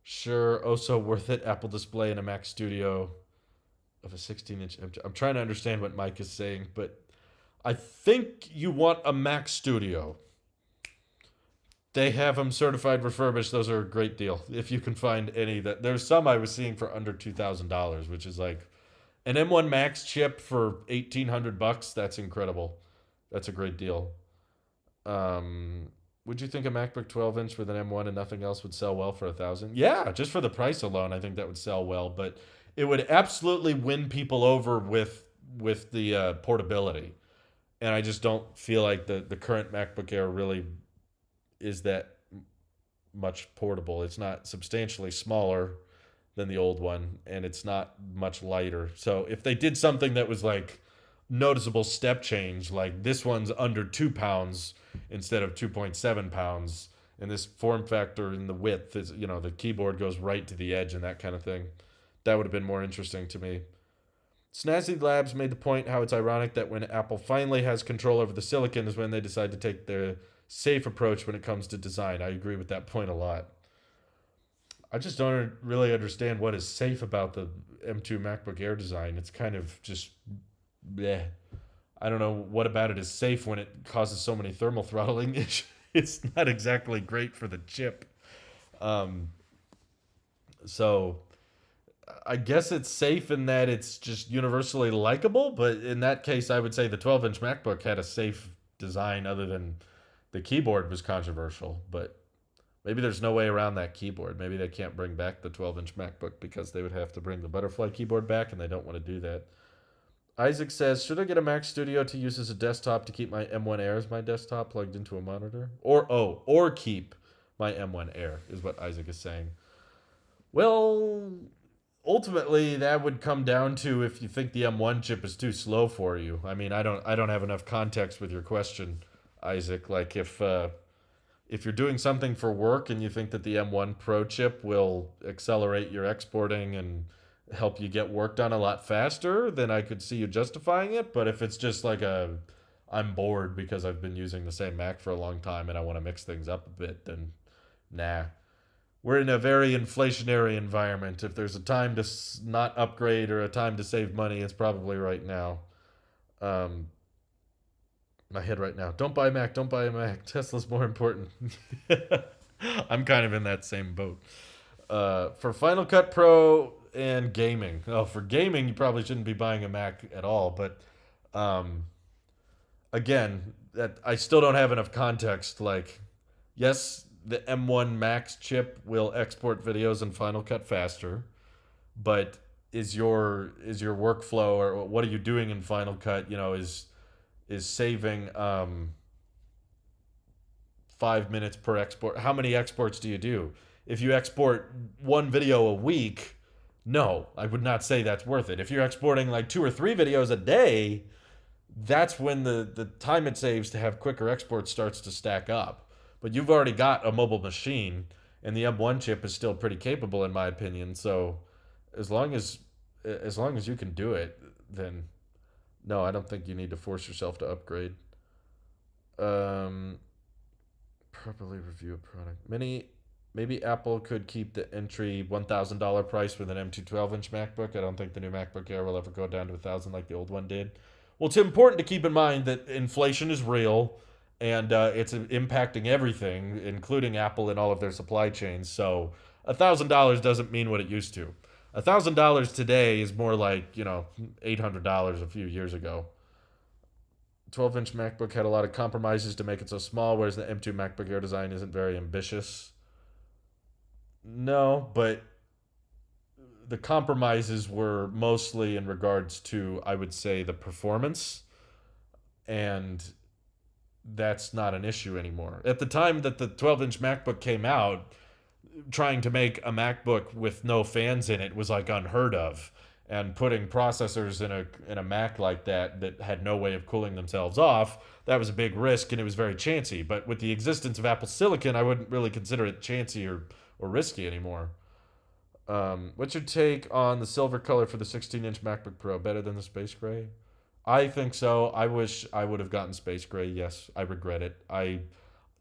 sure also worth it. Apple Display in a Mac Studio of a 16-inch. I'm trying to understand what Mike is saying, but I think you want a Mac Studio. They have them certified refurbished. Those are a great deal. If you can find any that there's some I was seeing for under $2,000, which is like an M1 Max chip for $1,800. That's incredible. That's a great deal. Would you think a MacBook 12-inch with an M1 and nothing else would sell well for $1,000? Yeah, just for the price alone, I think that would sell well. But it would absolutely win people over with the portability. And I just don't feel like the current MacBook Air really is that much portable. It's not substantially smaller than the old one, and it's not much lighter. So if they did something that was like noticeable step change, like this one's under 2 pounds instead of 2.7 pounds, and this form factor in the width is, the keyboard goes right to the edge and that kind of thing, that would have been more interesting to me. Snazzy Labs made the point how it's ironic that when Apple finally has control over the silicon is when they decide to take the safe approach when it comes to design. I agree with that point a lot. I just don't really understand what is safe about the M2 MacBook Air design. It's kind of just bleh. I don't know what about it is safe when it causes so many thermal throttling issues. It's not exactly great for the chip. So I guess it's safe in that it's just universally likable, but in that case, I would say the 12-inch MacBook had a safe design other than the keyboard was controversial, but maybe there's no way around that keyboard. Maybe they can't bring back the 12-inch MacBook because they would have to bring the butterfly keyboard back, and they don't want to do that. Isaac says, should I get a Mac Studio to use as a desktop to keep my M1 Air as my desktop plugged into a monitor? Or keep my M1 Air is what Isaac is saying. Well, ultimately that would come down to if you think the M1 chip is too slow for you. I mean, I don't have enough context with your question, Isaac. Like if you're doing something for work and you think that the M1 Pro chip will accelerate your exporting and help you get work done a lot faster, then I could see you justifying it. But if it's just like I'm bored because I've been using the same Mac for a long time and I want to mix things up a bit, then nah. We're in a very inflationary environment. If there's a time to not upgrade or a time to save money, it's probably right now. Um, my head right now. Don't buy a Mac. Don't buy a Mac. Tesla's more important. I'm kind of in that same boat. For Final Cut Pro and gaming. Oh, for gaming, you probably shouldn't be buying a Mac at all. But um, again, that I still don't have enough context. Like, yes, the M1 Max chip will export videos in Final Cut faster, but is your workflow or what are you doing in Final Cut? Is saving 5 minutes per export. How many exports do you do? If you export one video a week, no, I would not say that's worth it. If you're exporting like 2 or 3 videos a day, that's when the time it saves to have quicker exports starts to stack up. But you've already got a mobile machine, and the M1 chip is still pretty capable in my opinion. So as long as as long as you can do it, then no, I don't think you need to force yourself to upgrade. Um, Properly review a product. Maybe Apple could keep the entry $1,000 price with an M2 12-inch MacBook. I don't think the new MacBook Air will ever go down to 1,000 like the old one did. Well, it's important to keep in mind that inflation is real, and it's impacting everything, including Apple and all of their supply chains. So $1,000 doesn't mean what it used to. $1,000 today is more like $800 a few years ago. 12-inch MacBook had a lot of compromises to make it so small, whereas the M2 MacBook Air design isn't very ambitious. No, but the compromises were mostly in regards to, I would say, the performance, and that's not an issue anymore. At the time that the 12-inch MacBook came out, trying to make a MacBook with no fans in it was like unheard of. And putting processors in a Mac like that had no way of cooling themselves off, that was a big risk and it was very chancy. But with the existence of Apple Silicon, I wouldn't really consider it chancy or risky anymore. What's your take on the silver color for the 16-inch MacBook Pro? Better than the space gray? I think so. I wish I would have gotten space gray. Yes, I regret it.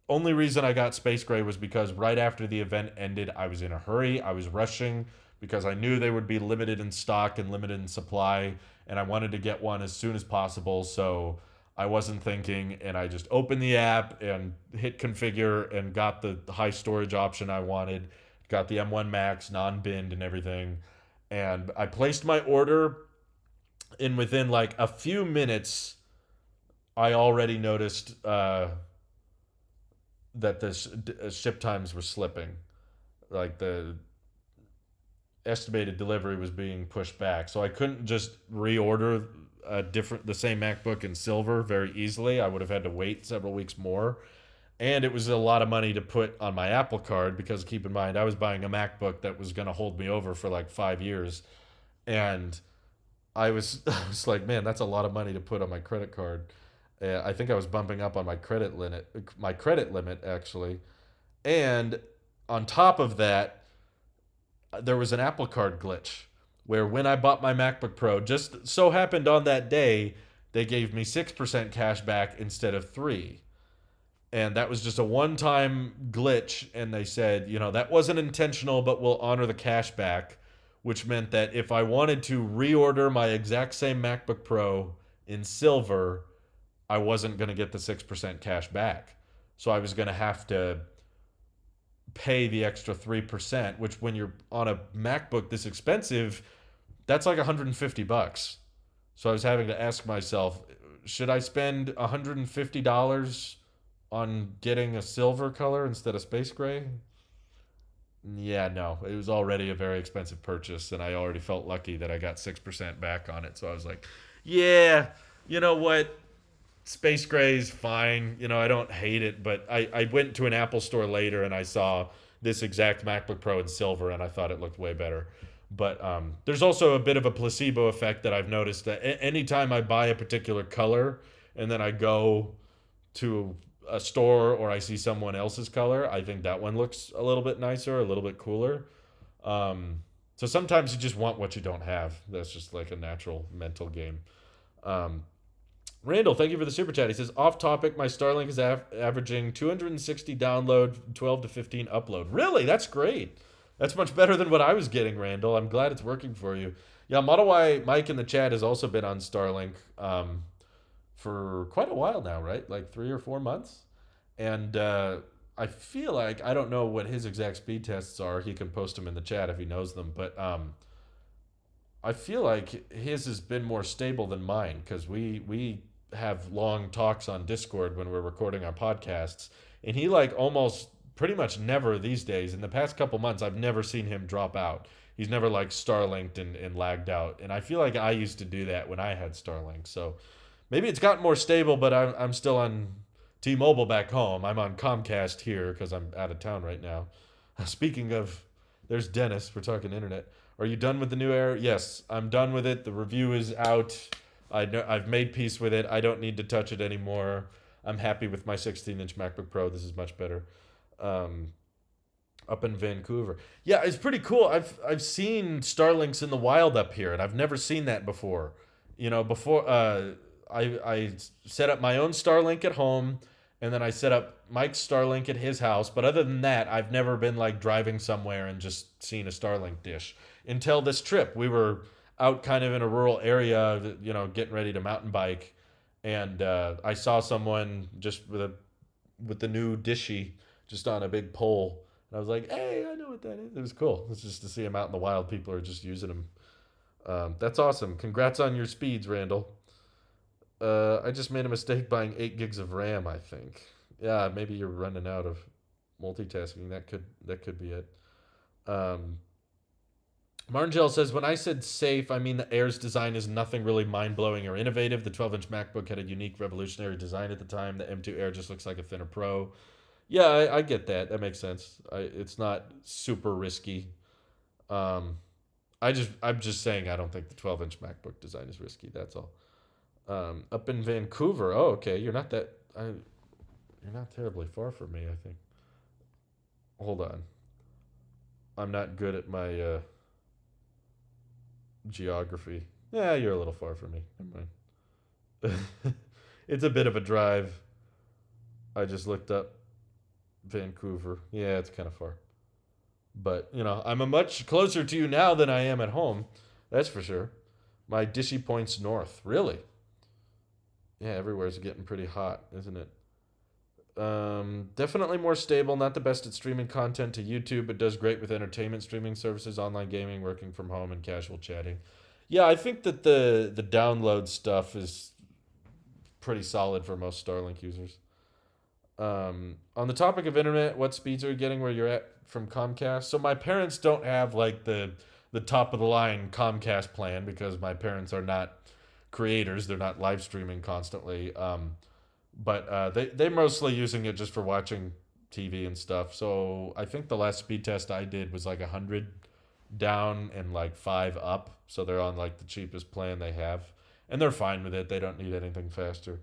Only reason I got space gray was because right after the event ended, I was in a hurry. I was rushing because I knew they would be limited in stock and limited in supply, and I wanted to get one as soon as possible. So I wasn't thinking, and I just opened the app and hit configure and got the high storage option I wanted. Got the M1 Max non-binned and everything, and I placed my order. And within like a few minutes, I already noticed that the ship times were slipping. Like the estimated delivery was being pushed back. So I couldn't just reorder the same MacBook in silver very easily. I would have had to wait several weeks more. And it was a lot of money to put on my Apple Card because keep in mind, I was buying a MacBook that was going to hold me over for like 5 years. And I was like, man, that's a lot of money to put on my credit card. I think I was bumping up on my credit limit actually. And on top of that, there was an Apple Card glitch where when I bought my MacBook Pro, just so happened on that day, they gave me 6% cash back instead of 3. And that was just a one-time glitch, and they said, that wasn't intentional, but we'll honor the cash back, which meant that if I wanted to reorder my exact same MacBook Pro in silver, I wasn't going to get the 6% cash back. So I was going to have to pay the extra 3%, which when you're on a MacBook this expensive, that's like $150. So I was having to ask myself, should I spend $150 on getting a silver color instead of space gray? Yeah, no. It was already a very expensive purchase, and I already felt lucky that I got 6% back on it. So I was like, yeah, you know what? Space gray is fine. I don't hate it, but I went to an Apple store later and I saw this exact MacBook Pro in silver and I thought it looked way better. But there's also a bit of a placebo effect that I've noticed that anytime I buy a particular color and then I go to a store or I see someone else's color, I think that one looks a little bit nicer, a little bit cooler. Um, so sometimes you just want what you don't have. That's just like a natural mental game. Um, Randall, thank you for the super chat. He says, off topic, my Starlink is averaging 260 download, 12 to 15 upload. Really? That's great. That's much better than what I was getting, Randall. I'm glad it's working for you. Yeah, Model Y Mike in the chat has also been on Starlink for quite a while now, right? Like 3 or 4 months. And I feel like, I don't know what his exact speed tests are. He can post them in the chat if he knows them. But I feel like his has been more stable than mine because we have long talks on Discord when we're recording our podcasts, and he like almost pretty much never these days. In the past couple months, I've never seen him drop out. He's never like Starlinked and lagged out, and I feel like I used to do that when I had Starlink. So maybe it's gotten more stable, but I'm still on T-Mobile back home. I'm on Comcast here because I'm out of town right now. Speaking of, there's Dennis. We're talking internet. Are you done with the new Air? Yes, I'm done with it. The review is out. I've made peace with it. I don't need to touch it anymore. I'm happy with my 16-inch MacBook Pro. This is much better. Um, Up in Vancouver. Yeah, it's pretty cool. I've seen Starlinks in the wild up here, and I've never seen that before. Before I set up my own Starlink at home, and then I set up Mike's Starlink at his house. But other than that, I've never been like driving somewhere and just seen a Starlink dish until this trip. We were out kind of in a rural area, getting ready to mountain bike, and I saw someone just with the new dishy just on a big pole. And I was like, hey, I know what that is. It was cool. It's just to see them out in the wild. People are just using them. That's awesome. Congrats on your speeds, Randall. I just made a mistake buying 8 gigs of RAM, I think. Yeah, maybe you're running out of multitasking. That could be it. Marngel says, when I said safe, I mean the Air's design is nothing really mind-blowing or innovative. The 12-inch MacBook had a unique, revolutionary design at the time. The M2 Air just looks like a thinner Pro. Yeah, I get that. That makes sense. It's not super risky. Um, I'm just saying I don't think the 12-inch MacBook design is risky. That's all. Up in Vancouver. Oh, okay. You're not terribly far from me, I think. Hold on. I'm not good at my geography. Yeah, you're a little far from me. Never mind. It's a bit of a drive. I just looked up Vancouver. Yeah, it's kind of far. But, I'm a much closer to you now than I am at home. That's for sure. My dishy points north. Really? Yeah, everywhere's getting pretty hot, isn't it? Definitely more stable. Not the best at streaming content to YouTube, but does great with entertainment streaming services, online gaming, working from home, and casual chatting. Yeah, I think that the download stuff is pretty solid for most Starlink users. On the topic of internet, what speeds are you getting where you're at from Comcast? So my parents don't have like the top of the line Comcast plan because my parents are not creators. They're not live streaming constantly. But they're mostly using it just for watching TV and stuff. So I think the last speed test I did was like 100 down and like 5 up. So they're on like the cheapest plan they have. And they're fine with it. They don't need anything faster.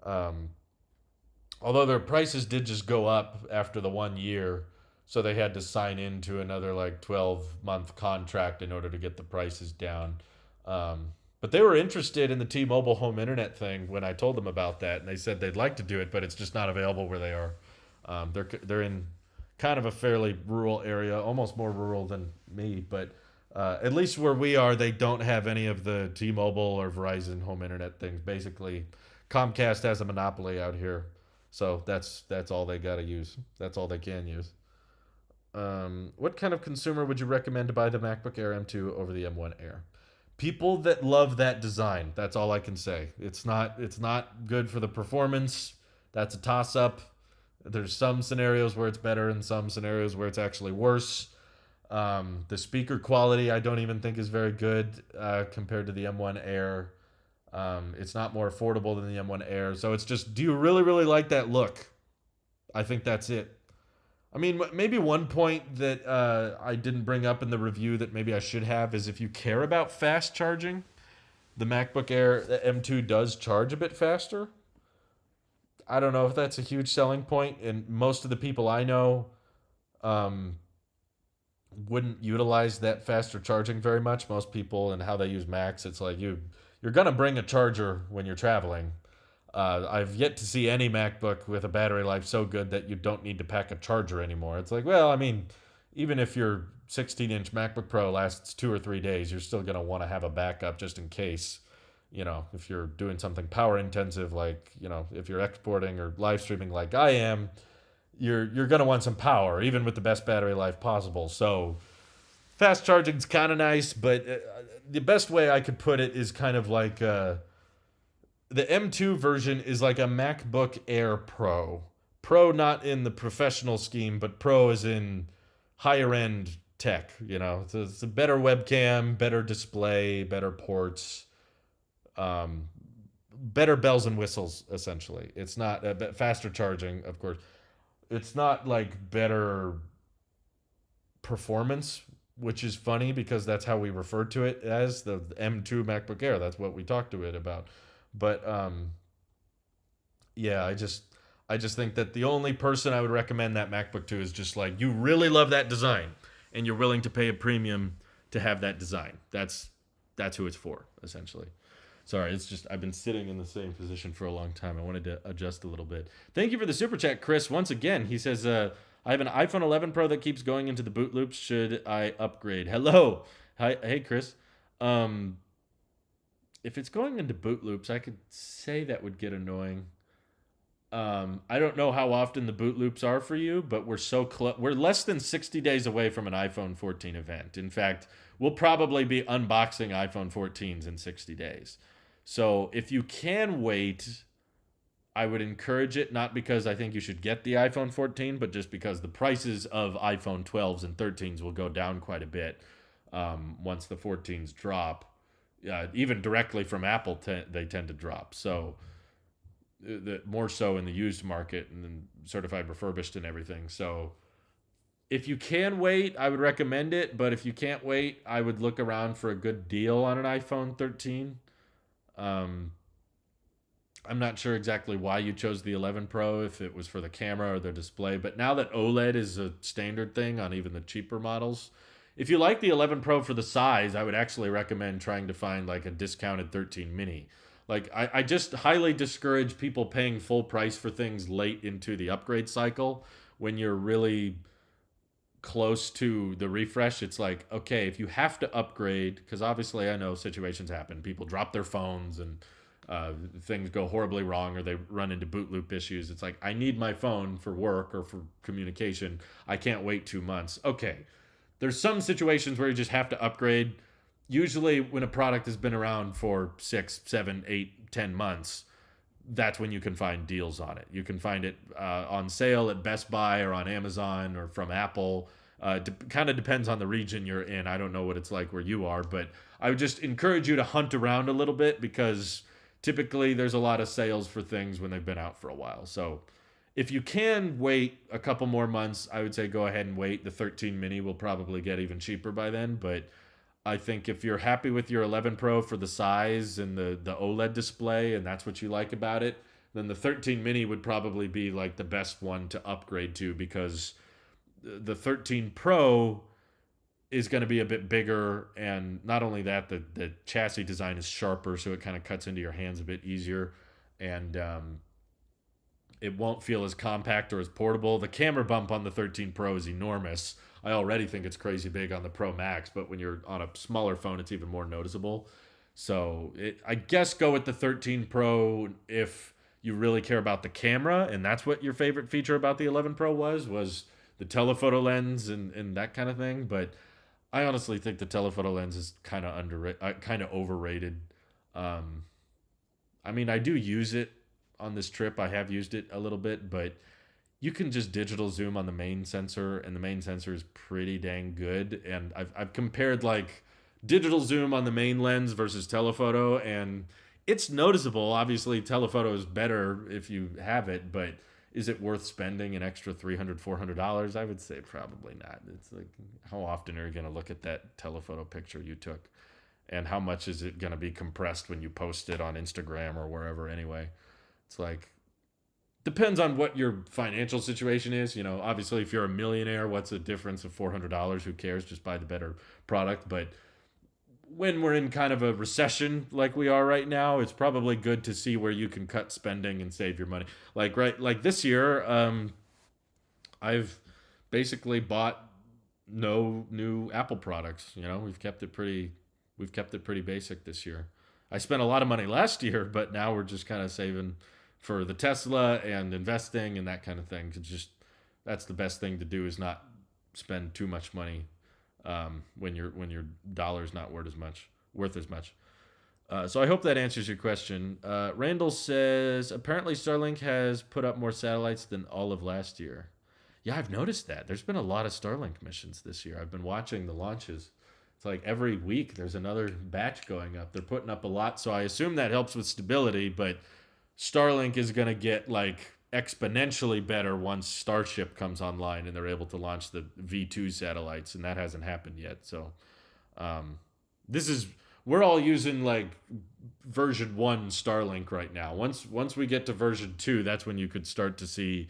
Although their prices did just go up after the 1 year. So they had to sign into another like 12-month contract in order to get the prices down. But they were interested in the T-Mobile home internet thing when I told them about that, and they said they'd like to do it, but it's just not available where they are. They're in kind of a fairly rural area, almost more rural than me, but at least where we are, they don't have any of the T-Mobile or Verizon home internet things. Basically, Comcast has a monopoly out here, so that's all they got to use. That's all they can use. What kind of consumer would you recommend to buy the MacBook Air M2 over the M1 Air? People that love that design. That's all I can say. It's not good for the performance. That's a toss-up. There's some scenarios where it's better and some scenarios where it's actually worse. The speaker quality I don't even think is very good compared to the M1 Air. It's not more affordable than the M1 Air. So it's just, do you really, really like that look? I think that's it. I mean, maybe one point that I didn't bring up in the review that maybe I should have is if you care about fast charging, the MacBook Air M2 does charge a bit faster. I don't know if that's a huge selling point, and most of the people I know um, wouldn't utilize that faster charging very much. Most people and how they use Macs, it's like you're gonna bring a charger when you're traveling. I've yet to see any MacBook with a battery life so good that you don't need to pack a charger anymore. It's like, well, I mean, even if your 16-inch MacBook Pro lasts 2 or 3 days, you're still gonna want to have a backup just in case. If you're doing something power intensive, like if you're exporting or live streaming like I am, you're gonna want some power, even with the best battery life possible. So fast charging's kind of nice, but the best way I could put it is kind of like the M2 version is like a MacBook Air Pro. Pro not in the professional scheme, but Pro is in higher end tech. It's a better webcam, better display, better ports, better bells and whistles. Essentially, it's not faster charging, of course. It's not like better performance, which is funny because that's how we refer to it as the M2 MacBook Air. That's what we talked to it about. But yeah, I just think that the only person I would recommend that MacBook to is just like you really love that design and you're willing to pay a premium to have that design. That's who it's for, essentially. Sorry, it's just I've been sitting in the same position for a long time. I wanted to adjust a little bit. Thank you for the super chat, Chris. Once again, he says, I have an iPhone 11 Pro that keeps going into the boot loops. Should I upgrade? Hello. Hi, hey, Chris. If it's going into boot loops, I could say that would get annoying. I don't know how often the boot loops are for you, but we're so close. We're less than 60 days away from an iPhone 14 event. In fact, we'll probably be unboxing iPhone 14s in 60 days. So if you can wait, I would encourage it, not because I think you should get the iPhone 14, but just because the prices of iPhone 12s and 13s will go down quite a bit once the 14s drop. Even directly from Apple, they tend to drop. So more so in the used market and then certified refurbished and everything. So if you can wait, I would recommend it. But if you can't wait, I would look around for a good deal on an iPhone 13. I'm not sure exactly why you chose the 11 Pro, if it was for the camera or the display. But now that OLED is a standard thing on even the cheaper models, if you like the 11 Pro for the size, I would actually recommend trying to find like a discounted 13 mini. Like I just highly discourage people paying full price for things late into the upgrade cycle when you're really close to the refresh. It's like, okay, if you have to upgrade, because obviously I know situations happen. People drop their phones and things go horribly wrong or they run into boot loop issues. It's like, I need my phone for work or for communication. I can't wait 2 months. Okay. There's some situations where you just have to upgrade. Usually when a product has been around for 6, 7, 8, 10 months, that's when you can find deals on it. You can find it on sale at Best Buy or on Amazon or from Apple. Kind of depends on the region you're in. I don't know what it's like where you are, but I would just encourage you to hunt around a little bit because typically there's a lot of sales for things when they've been out for a while. So if you can wait a couple more months, I would say go ahead and wait. The 13 mini will probably get even cheaper by then, but I think if you're happy with your 11 Pro for the size and the OLED display and that's what you like about it, then the 13 mini would probably be like the best one to upgrade to because the 13 Pro is going to be a bit bigger, and not only that, the chassis design is sharper, so it kind of cuts into your hands a bit easier, and it won't feel as compact or as portable. The camera bump on the 13 Pro is enormous. I already think it's crazy big on the Pro Max, but when you're on a smaller phone, it's even more noticeable. So I guess go with the 13 Pro if you really care about the camera, and that's what your favorite feature about the 11 Pro was the telephoto lens and that kind of thing. But I honestly think the telephoto lens is kind of overrated. I mean, I do use it on this trip. I have used it a little bit, but you can just digital zoom on the main sensor, and the main sensor is pretty dang good. And I've compared like digital zoom on the main lens versus telephoto, and it's noticeable. Obviously, telephoto is better if you have it, but is it worth spending an extra $300-400? I would say probably not. It's like, how often are you going to look at that telephoto picture you took? And how much is it going to be compressed when you post it on Instagram or wherever anyway? It's like, depends on what your financial situation is. You know, obviously, if you're a millionaire, what's the difference of $400? Who cares? Just buy the better product. But when we're in kind of a recession like we are right now, it's probably good to see where you can cut spending and save your money. Like this year, I've basically bought no new Apple products. You know, we've kept it pretty basic this year. I spent a lot of money last year, but now we're just kind of saving for the Tesla and investing and that kind of thing. It's just, that's the best thing to do, is not spend too much money when your dollar's not worth as much. So I hope that answers your question. Randall says, apparently Starlink has put up more satellites than all of last year. Yeah, I've noticed that. There's been a lot of Starlink missions this year. I've been watching the launches. It's like every week there's another batch going up. They're putting up a lot, so I assume that helps with stability, but Starlink is going to get like exponentially better once Starship comes online and they're able to launch the V2 satellites, and that hasn't happened yet. So we're all using like version 1 Starlink right now. Once we get to version 2, that's when you could start to see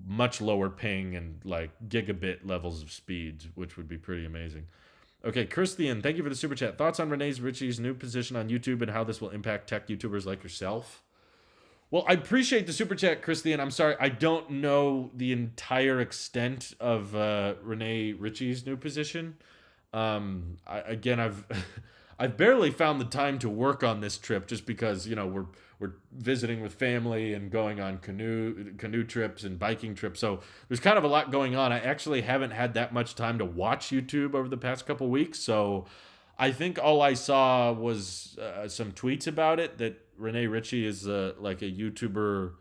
much lower ping and like gigabit levels of speeds, which would be pretty amazing. Okay, Christian, thank you for the super chat. Thoughts on Renee Ritchie's new position on YouTube and how this will impact tech YouTubers like yourself? Well, I appreciate the super chat, Christian. I'm sorry, I don't know the entire extent of Renee Ritchie's new position. I've I've barely found the time to work on this trip, just because, you know, we're visiting with family and going on canoe trips and biking trips. So there's kind of a lot going on. I actually haven't had that much time to watch YouTube over the past couple weeks. So I think all I saw was some tweets about it, that Renee Ritchie is like a YouTuber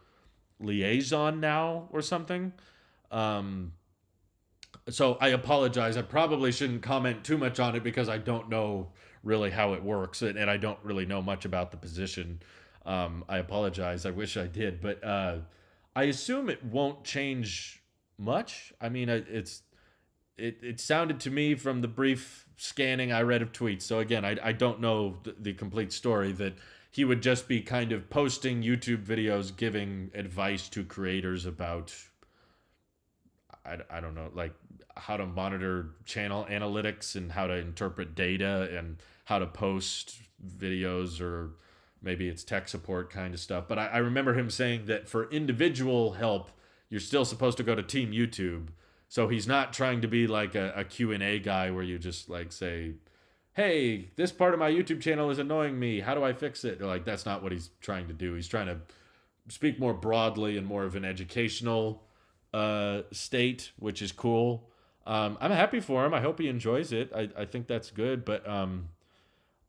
liaison now or something. So I apologize. I probably shouldn't comment too much on it because I don't know really how it works, and I don't really know much about the position. I apologize. I wish I did, but I assume it won't change much. I mean, it sounded to me from the brief scanning I read of tweets. So again, I don't know the complete story, that he would just be kind of posting YouTube videos giving advice to creators about, I don't know, like how to monitor channel analytics and how to interpret data and how to post videos, or maybe it's tech support kind of stuff. But I remember him saying that for individual help, you're still supposed to go to Team YouTube. So he's not trying to be like a Q&A guy where you just like say, hey, this part of my YouTube channel is annoying me. How do I fix it? Like, that's not what he's trying to do. He's trying to speak more broadly and more of an educational state, which is cool. I'm happy for him. I hope he enjoys it. I think that's good. But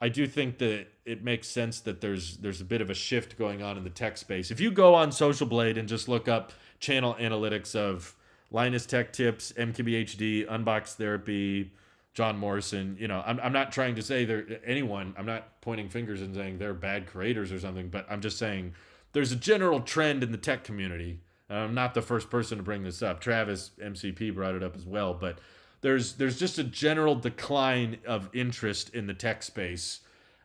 I do think that it makes sense that there's a bit of a shift going on in the tech space. If you go on Social Blade and just look up channel analytics of Linus Tech Tips, MKBHD, Unbox Therapy, John Morrison, you know, I'm not trying to say I'm not pointing fingers and saying they're bad creators or something, but I'm just saying there's a general trend in the tech community. And I'm not the first person to bring this up. Travis MCP brought it up as well, but there's just a general decline of interest in the tech space,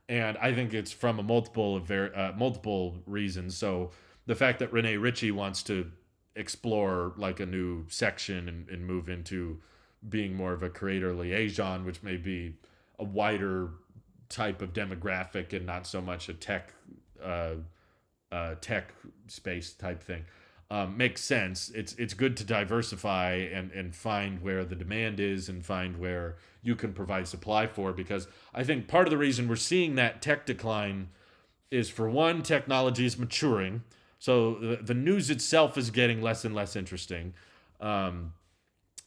and I think it's from multiple reasons. So the fact that Renee Ritchie wants to explore like a new section and move into being more of a creator liaison, which may be a wider type of demographic and not so much a tech space type thing. Makes sense. It's good to diversify and find where the demand is and find where you can provide supply for, because I think part of the reason we're seeing that tech decline is, for one, technology is maturing. So the news itself is getting less and less interesting.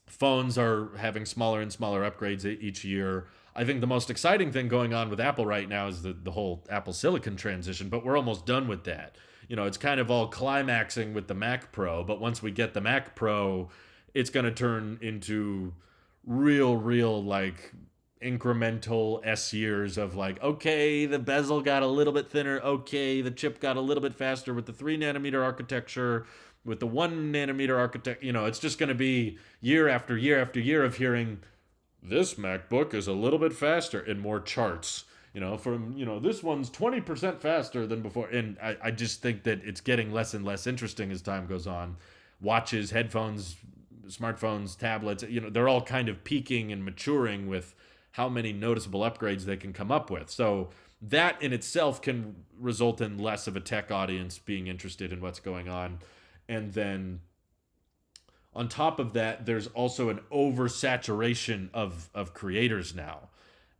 Phones are having smaller and smaller upgrades each year. I think the most exciting thing going on with Apple right now is the whole Apple Silicon transition, but we're almost done with that. You know, it's kind of all climaxing with the Mac Pro, but once we get the Mac Pro, it's going to turn into real like incremental S years of like, okay, the bezel got a little bit thinner. Okay, the chip got a little bit faster with the 3 nanometer architecture, with the 1 nanometer architecture. It's just going to be year after year after year of hearing this MacBook is a little bit faster in more charts. This one's 20% faster than before. And I just think that it's getting less and less interesting as time goes on. Watches, headphones, smartphones, tablets, they're all kind of peaking and maturing with how many noticeable upgrades they can come up with. So that in itself can result in less of a tech audience being interested in what's going on. And then on top of that, there's also an oversaturation of creators now.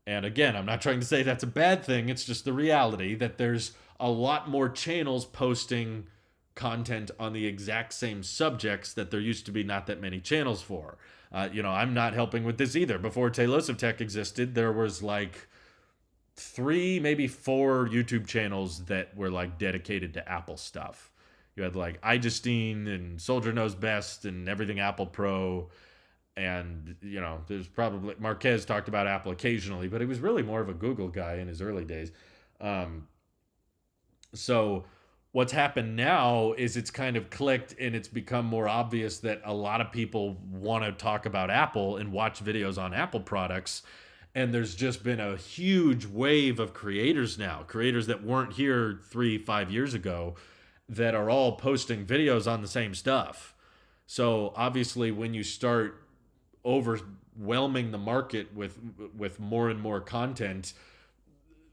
And again, I'm not trying to say that's a bad thing. It's just the reality that there's a lot more channels posting content on the exact same subjects that there used to be not that many channels for. I'm not helping with this either. Before Tailosive Tech existed, there was like 3, maybe 4 YouTube channels that were like dedicated to Apple stuff. You had like iJustine and Soldier Knows Best and Everything Apple Pro. And, there's probably Marquez talked about Apple occasionally, but he was really more of a Google guy in his early days. So what's happened now is it's kind of clicked and it's become more obvious that a lot of people want to talk about Apple and watch videos on Apple products. And there's just been a huge wave of creators now, creators that weren't here 3-5 years ago, that are all posting videos on the same stuff. So obviously when you start overwhelming the market with more and more content,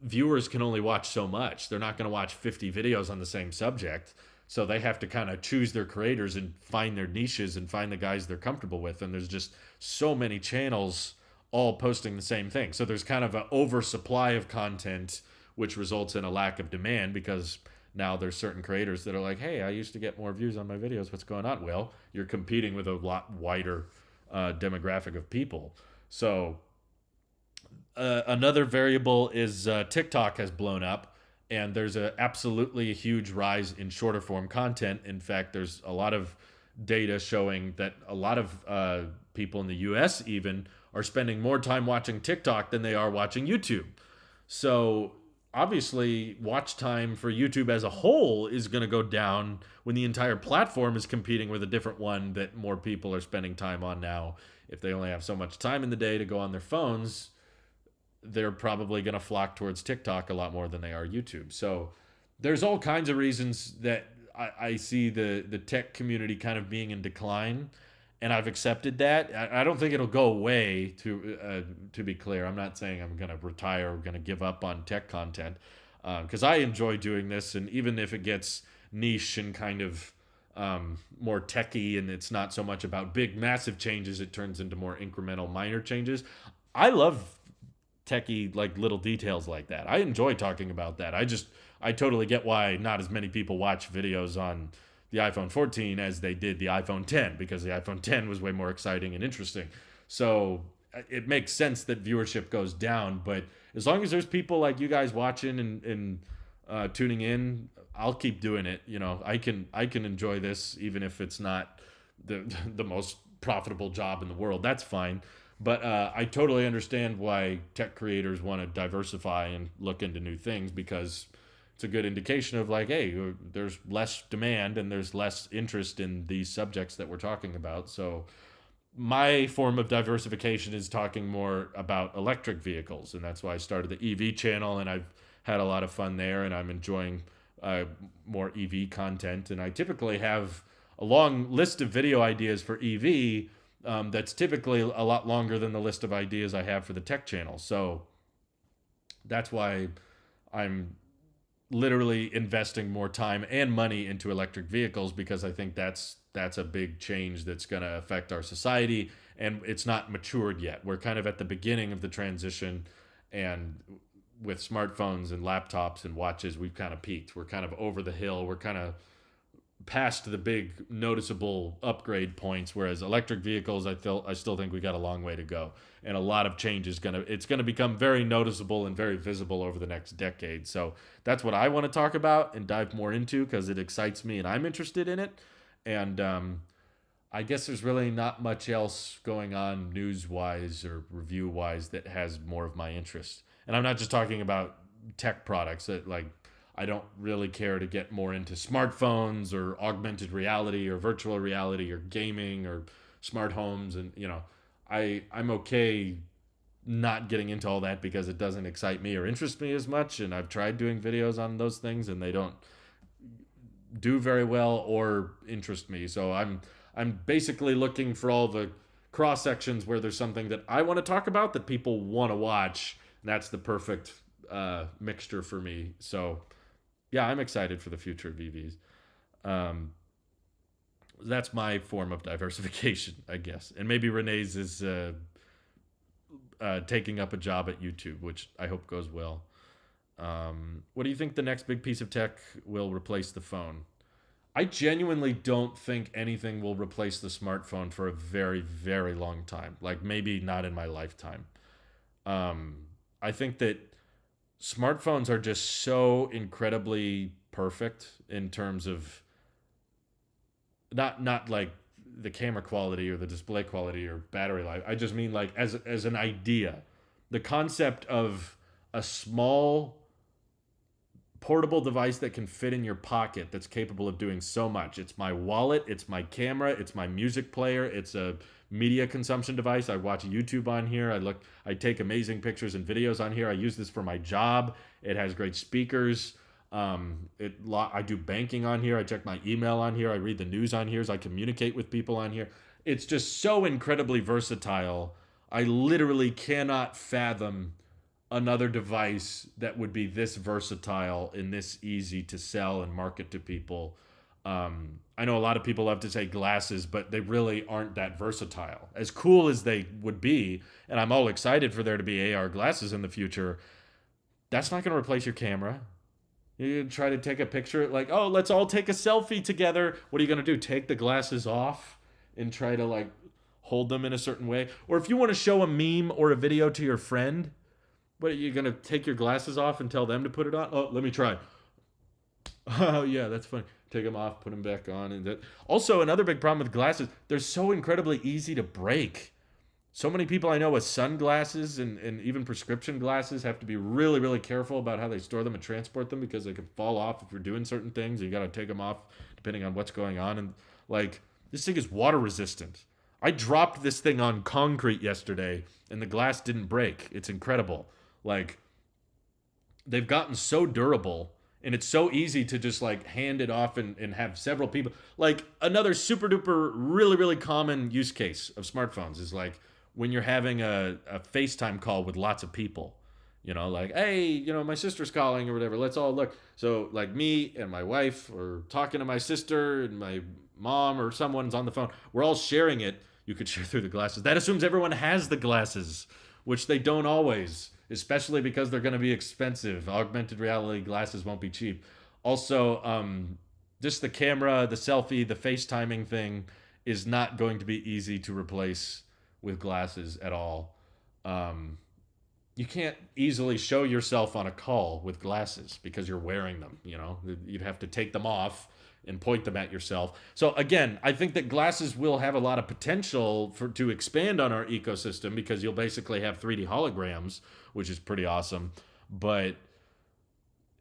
viewers can only watch so much. They're not going to watch 50 videos on the same subject. So they have to kind of choose their creators and find their niches and find the guys they're comfortable with. And there's just so many channels all posting the same thing. So there's kind of an oversupply of content, which results in a lack of demand because now there's certain creators that are like, hey, I used to get more views on my videos. What's going on? Well, you're competing with a lot wider demographic of people. So another variable is TikTok has blown up, and there's absolutely a huge rise in shorter form content. In fact, there's a lot of data showing that a lot of people in the US even are spending more time watching TikTok than they are watching YouTube. So obviously watch time for YouTube as a whole is going to go down when the entire platform is competing with a different one that more people are spending time on now. If they only have so much time in the day to go on their phones, they're probably going to flock towards TikTok a lot more than they are YouTube. So there's all kinds of reasons that I see the tech community kind of being in decline, and I've accepted that. I don't think it'll go away, to be clear. I'm not saying I'm going to retire or going to give up on tech content, because I enjoy doing this, and even if it gets niche and kind of more techy and it's not so much about big, massive changes, it turns into more incremental, minor changes. I love techie, like little details like that. I enjoy talking about that. I totally get why not as many people watch videos on the iPhone 14 as they did the iPhone 10, because the iPhone 10 was way more exciting and interesting. So it makes sense that viewership goes down, but as long as there's people like you guys watching and tuning in, I'll keep doing it. I can enjoy this even if it's not the most profitable job in the world. That's fine. But I totally understand why tech creators want to diversify and look into new things, because it's a good indication of like, hey, there's less demand and there's less interest in these subjects that we're talking about. So my form of diversification is talking more about electric vehicles, and that's why I started the EV channel, and I've had a lot of fun there, and I'm enjoying more EV content. And I typically have a long list of video ideas for EV that's typically a lot longer than the list of ideas I have for the tech channel. So that's why I'm literally investing more time and money into electric vehicles, because I think that's a big change that's going to affect our society, and it's not matured yet. We're kind of at the beginning of the transition, and with smartphones and laptops and watches, we've kind of peaked. We're kind of over the hill. We're kind of past the big noticeable upgrade points, whereas electric vehicles, I still think we got a long way to go, and a lot of change it's going to become very noticeable and very visible over the next decade. So that's what I want to talk about and dive more into, because it excites me and I'm interested in it. And I guess there's really not much else going on news-wise or review-wise that has more of my interest. And I'm not just talking about tech products that like I don't really care to get more into smartphones or augmented reality or virtual reality or gaming or smart homes and I'm okay not getting into all that because it doesn't excite me or interest me as much, and I've tried doing videos on those things and they don't do very well or interest me. So I'm basically looking for all the cross sections where there's something that I want to talk about that people want to watch. And that's the perfect mixture for me. So yeah, I'm excited for the future of EVs. Um, that's my form of diversification, I guess. And maybe Renee's is taking up a job at YouTube, which I hope goes well. What do you think the next big piece of tech will replace the phone? I genuinely don't think anything will replace the smartphone for a very, very long time. Like maybe not in my lifetime. I think that smartphones are just so incredibly perfect in terms of not like the camera quality or the display quality or battery life. I just mean like as an idea, the concept of a small portable device that can fit in your pocket that's capable of doing so much. It's my wallet, it's my camera, it's my music player, it's a media consumption device. I watch YouTube on here. I take amazing pictures and videos on here. I use this for my job. It has great speakers. I do banking on here. I check my email on here. I read the news on here. I communicate with people on here. It's just so incredibly versatile. I literally cannot fathom another device that would be this versatile and this easy to sell and market to people. I know a lot of people love to say glasses, but they really aren't that versatile. As cool as they would be, and I'm all excited for there to be AR glasses in the future, that's not going to replace your camera. You try to take a picture, like, oh, let's all take a selfie together. What are you going to do? Take the glasses off and try to, like, hold them in a certain way? Or if you want to show a meme or a video to your friend, what, are you going to take your glasses off and tell them to put it on? Oh, let me try. Oh, yeah, that's funny. Take them off, put them back on. And also, another big problem with glasses, they're so incredibly easy to break. So many people I know with sunglasses and even prescription glasses have to be really, really careful about how they store them and transport them because they can fall off if you're doing certain things. You got to take them off depending on what's going on. And like, this thing is water resistant. I dropped this thing on concrete yesterday and the glass didn't break. It's incredible. Like, they've gotten so durable and it's so easy to just like hand it off and have several people. Like, another super duper, really, really common use case of smartphones is like, when you're having a FaceTime call with lots of people, like, hey, my sister's calling or whatever, let's all look. So like me and my wife or talking to my sister and my mom or someone's on the phone, we're all sharing it. You could share through the glasses. That assumes everyone has the glasses, which they don't always, especially because they're going to be expensive. Augmented reality glasses won't be cheap. Also, just the camera, the selfie, the FaceTiming thing is not going to be easy to replace with glasses at all. You can't easily show yourself on a call with glasses because you're wearing them, You'd have to take them off and point them at yourself. So again, I think that glasses will have a lot of potential to expand on our ecosystem because you'll basically have 3D holograms, which is pretty awesome, but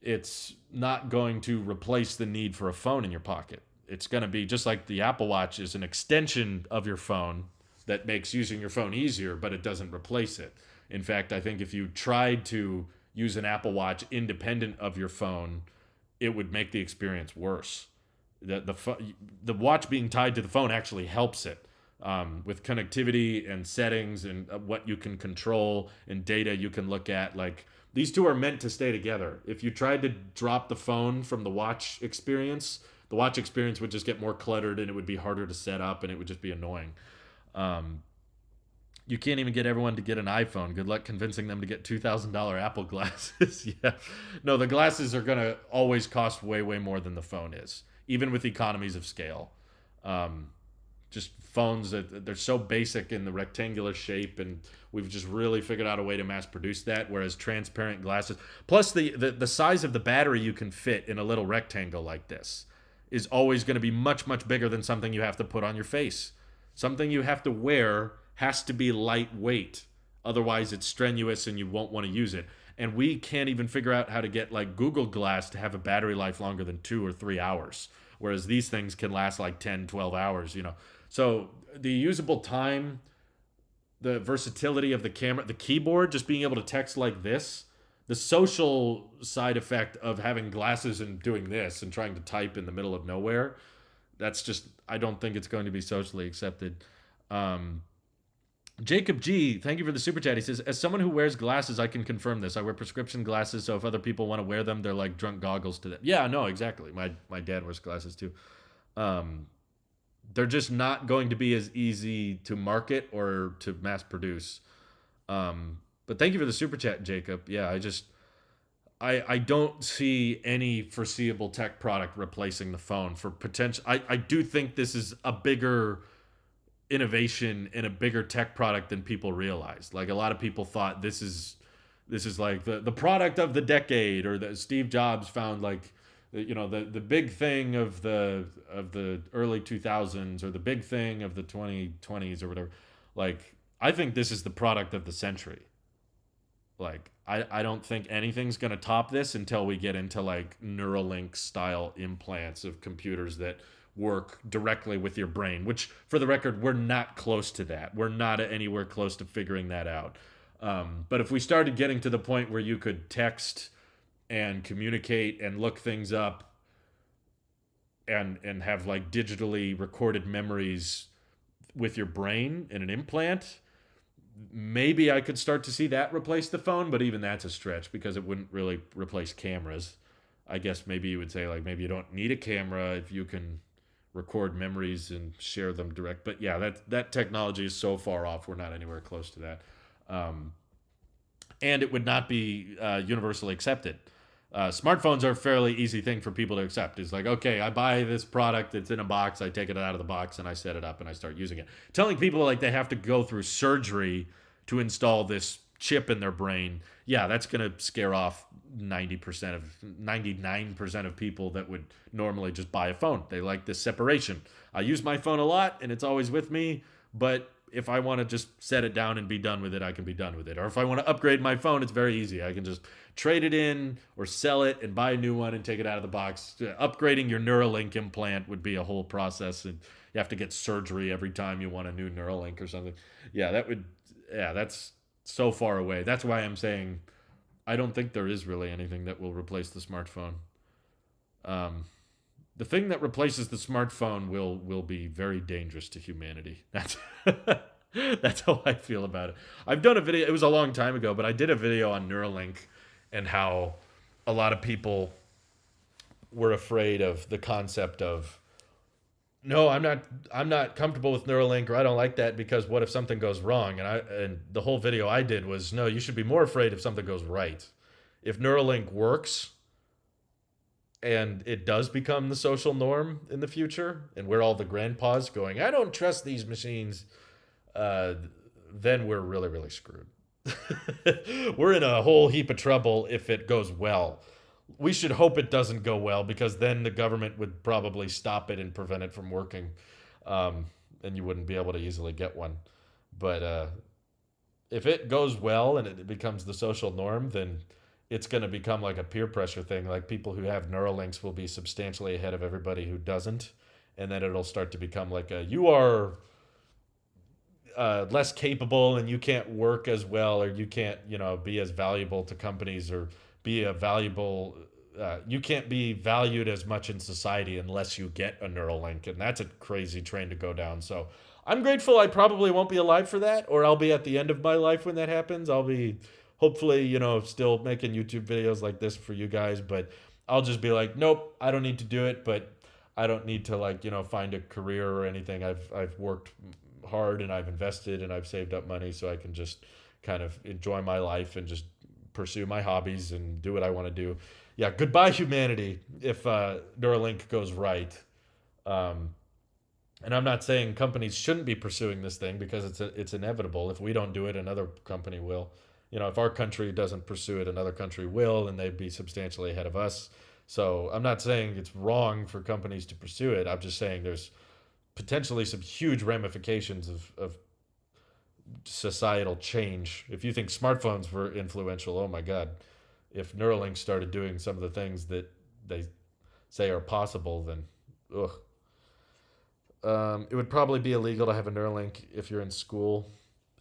it's not going to replace the need for a phone in your pocket. It's going to be just like the Apple Watch is an extension of your phone that makes using your phone easier, but it doesn't replace it. In fact, I think if you tried to use an Apple Watch independent of your phone, it would make the experience worse. The watch being tied to the phone actually helps it with connectivity and settings and what you can control and data you can look at. Like, these two are meant to stay together. If you tried to drop the phone from the watch experience would just get more cluttered and it would be harder to set up and it would just be annoying. You can't even get everyone to get an iPhone. Good luck convincing them to get $2,000 Apple glasses. Yeah. No, the glasses are going to always cost way, way more than the phone is, even with economies of scale. Just phones, they're so basic in the rectangular shape, and we've just really figured out a way to mass produce that, whereas transparent glasses, plus the size of the battery you can fit in a little rectangle like this is always going to be much, much bigger than something you have to put on your face. Something you have to wear has to be lightweight. Otherwise, it's strenuous and you won't want to use it. And we can't even figure out how to get like Google Glass to have a battery life longer than 2 or 3 hours. Whereas these things can last like 10, 12 hours, you know. So the usable time, the versatility of the camera, the keyboard, just being able to text like this, the social side effect of having glasses and doing this and trying to type in the middle of nowhere, that's just, I don't think it's going to be socially accepted. Um, Jacob G, thank you for the super chat. He says, as someone who wears glasses, I can confirm this. I wear prescription glasses, so if other people want to wear them, they're like drunk goggles to them. Yeah, no, exactly. My dad wears glasses too. Um, they're just not going to be as easy to market or to mass produce. But thank you for the super chat, Jacob. Yeah, I don't see any foreseeable tech product replacing the phone for potential. I do think this is a bigger innovation and a bigger tech product than people realize. Like a lot of people thought this is like the product of the decade, or that Steve Jobs found like the big thing of the early 2000s, or the big thing of the 2020s or whatever. Like I think this is the product of the century. Like I don't think anything's going to top this until we get into like Neuralink style implants of computers that work directly with your brain, which for the record, we're not close to that. We're not anywhere close to figuring that out. But if we started getting to the point where you could text and communicate and look things up and have like digitally recorded memories with your brain in an implant, maybe I could start to see that replace the phone, but even that's a stretch because it wouldn't really replace cameras. I guess maybe you would say like maybe you don't need a camera if you can record memories and share them direct. But yeah, that technology is so far off. We're not anywhere close to that. And it would not be universally accepted. Smartphones are a fairly easy thing for people to accept. It's like, okay, I buy this product, it's in a box, I take it out of the box and I set it up and I start using it. Telling people like they have to go through surgery to install this chip in their brain, yeah, that's going to scare off 99% of people that would normally just buy a phone. They like this separation. I use my phone a lot and it's always with me, but if I want to just set it down and be done with it, I can be done with it. Or if I want to upgrade my phone, it's very easy. I can just trade it in or sell it and buy a new one and take it out of the box. Upgrading your Neuralink implant would be a whole process, and you have to get surgery every time you want a new Neuralink or something. That's so far away. That's why I'm saying I don't think there is really anything that will replace the smartphone. The thing that replaces the smartphone will be very dangerous to humanity. That's how I feel about it. I've done a video, it was a long time ago, but I did a video on Neuralink and how a lot of people were afraid of the concept of, no, I'm not comfortable with Neuralink, or I don't like that because what if something goes wrong? And the whole video I did was, no, you should be more afraid if something goes right. If Neuralink works and it does become the social norm in the future, and we're all the grandpas going, I don't trust these machines, then we're really, really screwed. We're in a whole heap of trouble if it goes well. We should hope it doesn't go well, because then the government would probably stop it and prevent it from working, and you wouldn't be able to easily get one. But if it goes well and it becomes the social norm, then it's going to become like a peer pressure thing. Like people who have Neuralinks will be substantially ahead of everybody who doesn't, and then it'll start to become like you are less capable and you can't work as well, or you can't be as valuable to companies, or be a valuable you can't be valued as much in society unless you get a Neuralink, and that's a crazy train to go down. So I'm grateful I probably won't be alive for that, or I'll be at the end of my life when that happens. I'll be hopefully still making YouTube videos like this for you guys, but I'll just be like, nope, I don't need to do it. But I don't need to find a career or anything. I've worked hard and I've invested and I've saved up money, so I can just kind of enjoy my life and just pursue my hobbies and do what I want to do. Yeah, goodbye humanity if Neuralink goes right. And I'm not saying companies shouldn't be pursuing this thing, because it's inevitable. If we don't do it, another company will. If our country doesn't pursue it, another country will, and they'd be substantially ahead of us. So I'm not saying it's wrong for companies to pursue it. I'm just saying there's potentially some huge ramifications of societal change. If you think smartphones were influential, oh my God. If Neuralink started doing some of the things that they say are possible, then ugh. It would probably be illegal to have a Neuralink if you're in school.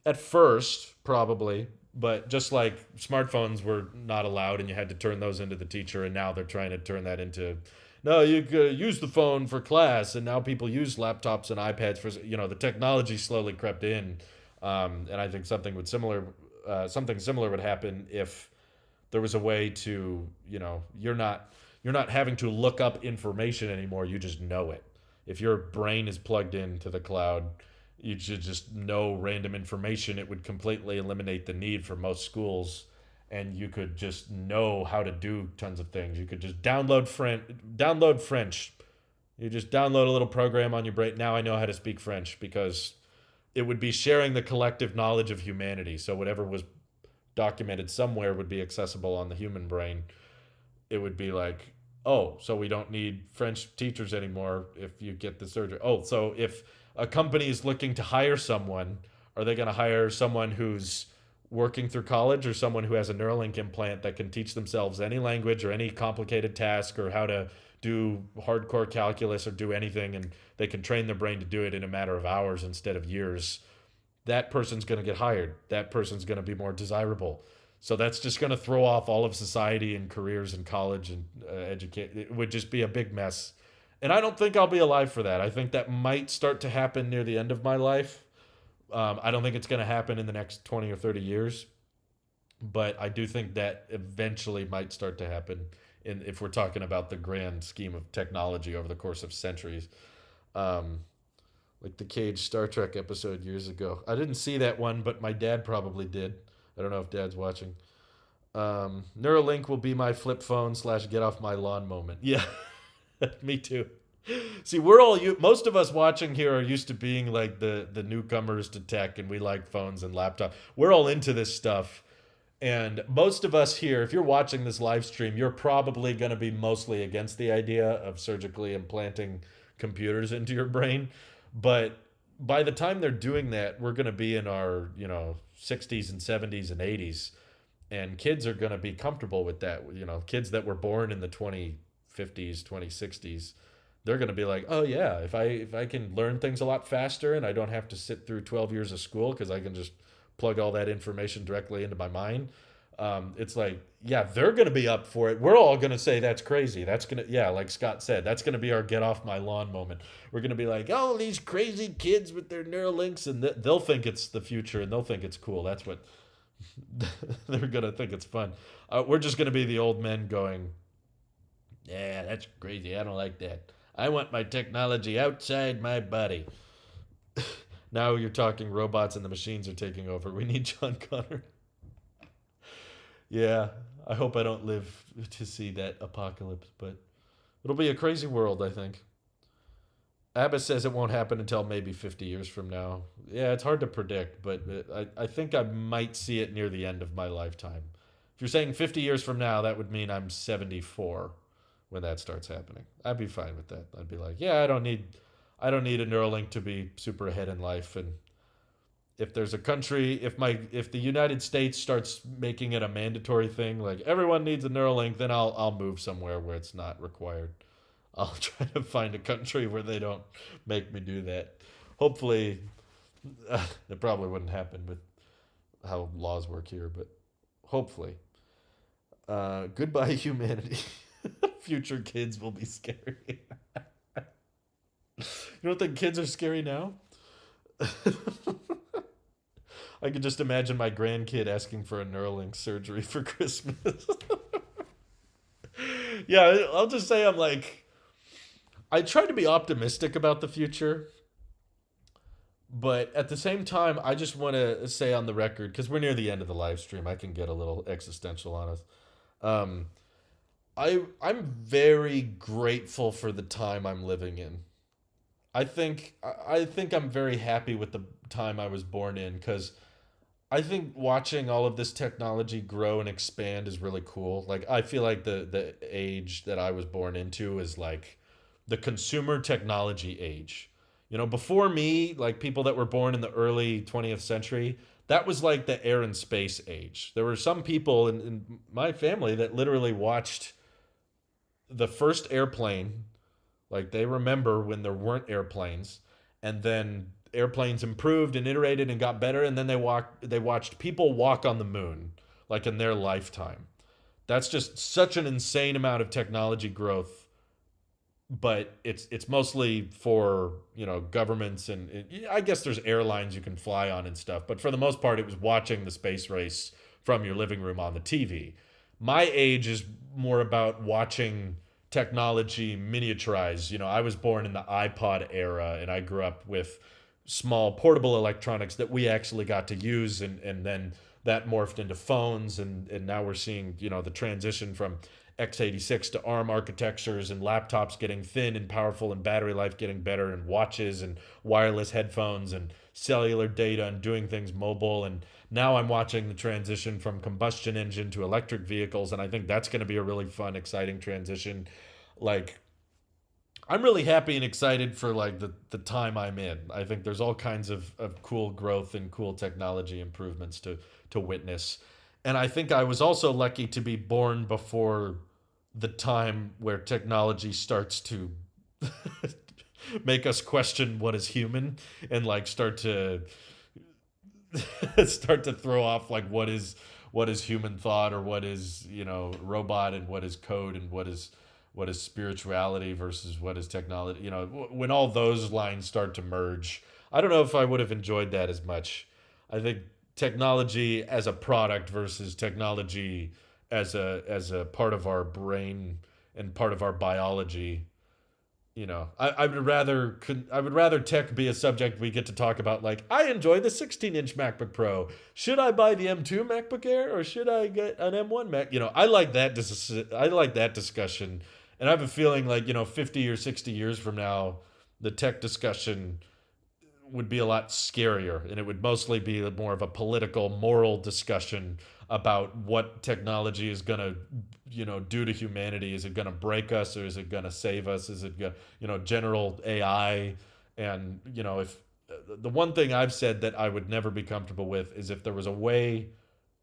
At first, probably, but just like smartphones were not allowed and you had to turn those into the teacher, and now they're trying to turn that into no, you could use the phone for class, and now people use laptops and iPads for the technology slowly crept in, and I think something similar would happen if there was a way to you're not having to look up information anymore. You just know it. If your brain is plugged into the cloud, you should just know random information. It would completely eliminate the need for most schools, and you could just know how to do tons of things. You could just download French. You just download a little program on your brain. Now I know how to speak French because it would be sharing the collective knowledge of humanity. So whatever was documented somewhere would be accessible on the human brain. It would be like, oh, so we don't need French teachers anymore if you get the surgery. Oh, so if a company is looking to hire someone, are they going to hire someone who's working through college or someone who has a Neuralink implant that can teach themselves any language or any complicated task or how to do hardcore calculus or do anything, and they can train their brain to do it in a matter of hours instead of years? That person's going to get hired. That person's going to be more desirable. So that's just going to throw off all of society and careers and college and educate. It would just be a big mess. And I don't think I'll be alive for that. I think that might start to happen near the end of my life. I don't think it's going to happen in the next 20 or 30 years. But I do think that eventually might start to happen if we're talking about the grand scheme of technology over the course of centuries. Like the Cage Star Trek episode years ago. I didn't see that one, but my dad probably did. I don't know if Dad's watching. Neuralink will be my flip phone / get off my lawn moment. Yeah, me too. See, most of us watching here are used to being like the newcomers to tech, and we like phones and laptops. We're all into this stuff. And most of us here, if you're watching this live stream, you're probably going to be mostly against the idea of surgically implanting computers into your brain. But by the time they're doing that, we're going to be in our, 60s and 70s and 80s. And kids are going to be comfortable with that. Kids that were born in the 2050s, 2060s, they're going to be like, oh yeah, if I can learn things a lot faster and I don't have to sit through 12 years of school because I can just plug all that information directly into my mind. It's like, yeah, they're going to be up for it. We're all going to say that's crazy. That's going to, yeah, like Scott said, that's going to be our get off my lawn moment. We're going to be like, oh, these crazy kids with their Neuralinks, and they'll think it's the future and they'll think it's cool. That's what they're going to think it's fun. We're just going to be the old men going, yeah, that's crazy. I don't like that. I want my technology outside my body. Now you're talking robots and the machines are taking over. We need John Connor. Yeah, I hope I don't live to see that apocalypse, but it'll be a crazy world, I think. Abba says it won't happen until maybe 50 years from now. Yeah, it's hard to predict, but I think I might see it near the end of my lifetime. If you're saying 50 years from now, that would mean I'm 74 when that starts happening. I'd be fine with that. I'd be like, yeah, I don't need a Neuralink to be super ahead in life. And if there's a country, if the United States starts making it a mandatory thing, like everyone needs a Neuralink, then I'll move somewhere where it's not required. I'll try to find a country where they don't make me do that. Hopefully, it probably wouldn't happen with how laws work here, but hopefully. Goodbye, humanity. Future kids will be scary. You don't think kids are scary now? I could just imagine my grandkid asking for a Neuralink surgery for Christmas. Yeah, I'll just say I try to be optimistic about the future, but at the same time, I just want to say on the record, because we're near the end of the live stream, I can get a little existential on us. I'm very grateful for the time I'm living in. I think I'm very happy with the time I was born in, because I think watching all of this technology grow and expand is really cool. Like, I feel like the age that I was born into is like the consumer technology age. Before me, like people that were born in the early 20th century, that was like the air and space age. There were some people in my family that literally watched the first airplane. Like they remember when there weren't airplanes, and then airplanes improved and iterated and got better, and then they watched people walk on the moon, like in their lifetime. That's just such an insane amount of technology growth, but it's mostly for governments, and I guess there's airlines you can fly on and stuff, but for the most part it was watching the space race from your living room on the TV. My age is more about watching technology miniaturize. I was born in the iPod era, and I grew up with small portable electronics that we actually got to use, and then that morphed into phones, and now we're seeing the transition from x86 to ARM architectures, and laptops getting thin and powerful, and battery life getting better, and watches and wireless headphones and cellular data, and doing things mobile. And now I'm watching the transition from combustion engine to electric vehicles, and I think that's going to be a really fun, exciting transition. Like, I'm really happy and excited for like the time I'm in. I think there's all kinds of cool growth and cool technology improvements to witness. And I think I was also lucky to be born before the time where technology starts to make us question what is human, and like start to start to throw off like what is human thought, or what is robot, and what is code, and what is spirituality versus what is technology. When all those lines start to merge, I don't know if I would have enjoyed that as much. I think technology as a product versus technology as a part of our brain and part of our biology. I would rather tech be a subject we get to talk about. Like, I enjoy the 16-inch MacBook Pro. Should I buy the M2 MacBook Air, or should I get an M1 Mac? I like that. I like that discussion, and I have a feeling like 50 or 60 years from now, the tech discussion would be a lot scarier, and it would mostly be more of a political, moral discussion about what technology is going to do to humanity. Is it going to break us, or is it going to save us? Is it going general AI? And if the one thing I've said that I would never be comfortable with is if there was a way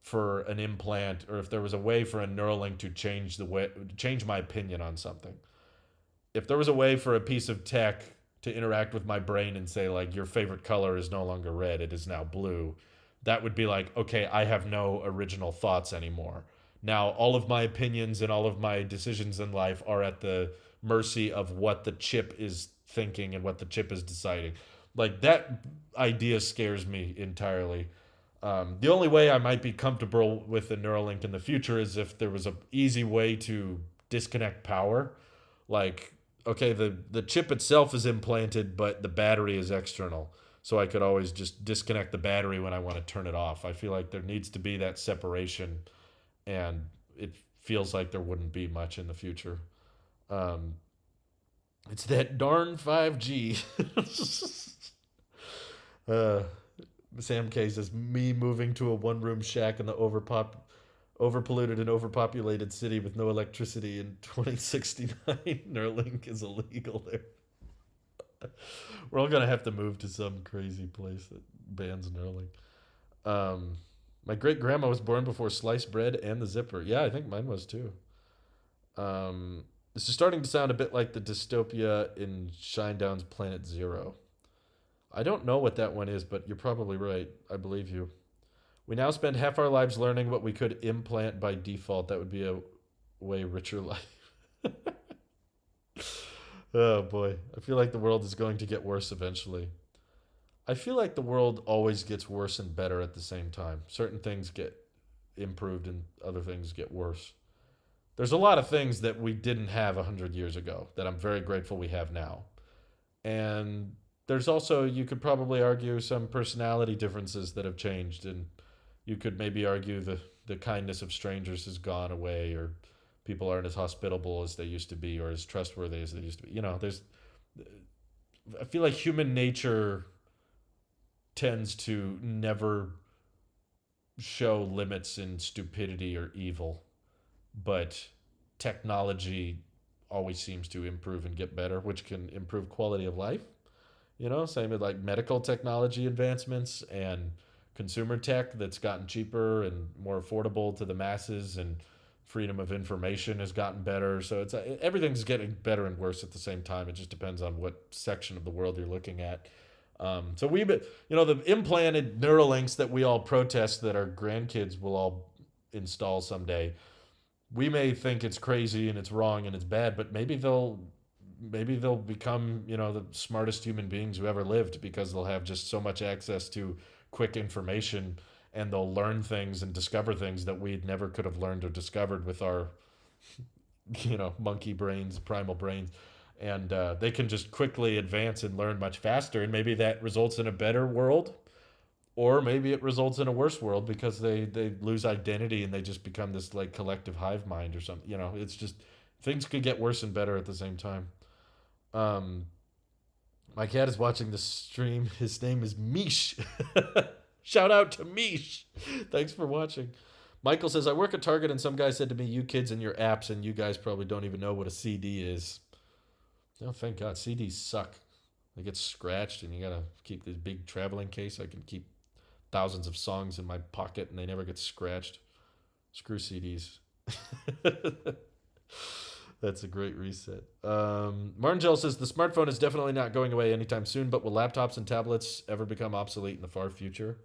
for an implant, or if there was a way for a Neuralink to change my opinion on something. If there was a way for a piece of tech to interact with my brain and say, like, your favorite color is no longer red, it is now blue, that would be like, okay, I have no original thoughts anymore. Now all of my opinions and all of my decisions in life are at the mercy of what the chip is thinking and what the chip is deciding. Like, that idea scares me entirely. The only way I might be comfortable with the Neuralink in the future is if there was a easy way to disconnect power. Like, okay, the chip itself is implanted, but the battery is external. So I could always just disconnect the battery when I want to turn it off. I feel like there needs to be that separation, and it feels like there wouldn't be much in the future. Um, it's that darn 5G. uh, Sam K says, me moving to a one-room shack in the overpolluted and overpopulated city with no electricity in 2069. Neuralink is illegal there. We're all gonna have to move to some crazy place that bans Neuralink. Um, my great grandma was born before sliced bread and the zipper. Yeah, I think mine was too. This is starting to sound a bit like the dystopia in Shinedown's Planet Zero. I don't know what that one is, but you're probably right. I believe you. We now spend half our lives learning what we could implant by default. That would be a way richer life. Oh boy. I feel like the world is going to get worse eventually. I feel like the world always gets worse and better at the same time. Certain things get improved and other things get worse. There's a lot of things that we didn't have 100 years ago that I'm very grateful we have now. And there's also, you could probably argue, some personality differences that have changed, and you could maybe argue the kindness of strangers has gone away, or people aren't as hospitable as they used to be, or as trustworthy as they used to be. I feel like human nature tends to never show limits in stupidity or evil, but technology always seems to improve and get better, which can improve quality of life. Same with like medical technology advancements and consumer tech that's gotten cheaper and more affordable to the masses, and freedom of information has gotten better. So everything's getting better and worse at the same time. It just depends on what section of the world you're looking at. So the implanted Neuralinks that we all protest that our grandkids will all install someday, we may think it's crazy and it's wrong and it's bad, but maybe they'll become, the smartest human beings who ever lived, because they'll have just so much access to quick information, and they'll learn things and discover things that we never could have learned or discovered with our, monkey brains, primal brains. And they can just quickly advance and learn much faster. And maybe that results in a better world, or maybe it results in a worse world because they lose identity and they just become this like collective hive mind or something. It's just things could get worse and better at the same time. Um, my cat is watching the stream. His name is Mish. Shout out to Mish. Thanks for watching. Michael says, I work at Target and some guy said to me, you kids and your apps, and you guys probably don't even know what a CD is. Oh, thank God. CDs suck. They get scratched, and you got to keep this big traveling case. I can keep thousands of songs in my pocket, and they never get scratched. Screw CDs. That's a great reset. Martingale says, the smartphone is definitely not going away anytime soon, but will laptops and tablets ever become obsolete in the far future?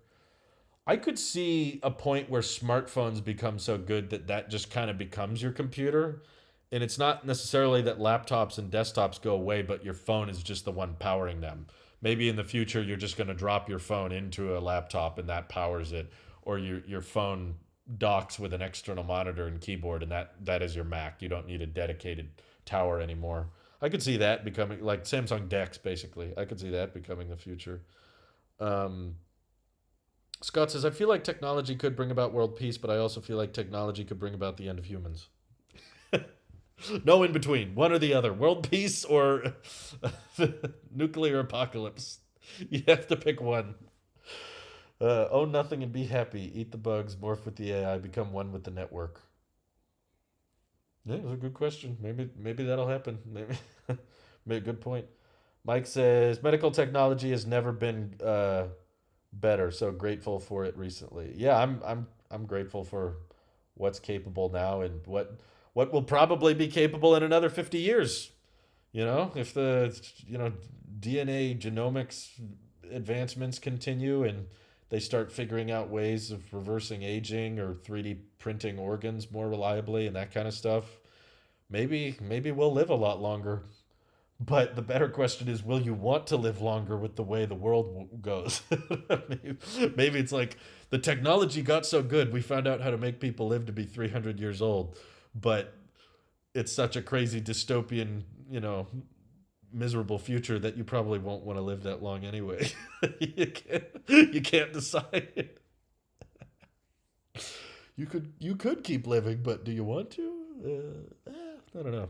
I could see a point where smartphones become so good that just kind of becomes your computer. And it's not necessarily that laptops and desktops go away, but your phone is just the one powering them. Maybe in the future, you're just going to drop your phone into a laptop and that powers it. Or your phone docks with an external monitor and keyboard, and that is your Mac. You don't need a dedicated tower anymore. I could see that becoming like Samsung DeX, basically. I could see that becoming the future. Scott says, I feel like technology could bring about world peace, but I also feel like technology could bring about the end of humans. No in between. One or the other. World peace or nuclear apocalypse. You have to pick one. Own nothing and be happy. Eat the bugs. Morph with the AI. Become one with the network. Yeah, that's a good question. Maybe that'll happen. Maybe. Maybe good point. Mike says medical technology has never been better. So grateful for it recently. Yeah, I'm grateful for what's capable now and what will probably be capable in another 50 years. If the DNA genomics advancements continue and they start figuring out ways of reversing aging or 3D printing organs more reliably and that kind of stuff, maybe we'll live a lot longer. But the better question is, will you want to live longer with the way the world goes? Maybe it's like the technology got so good, we found out how to make people live to be 300 years old. But it's such a crazy dystopian, miserable future that you probably won't want to live that long anyway. You can't decide. You could keep living, but do you want to? I don't know.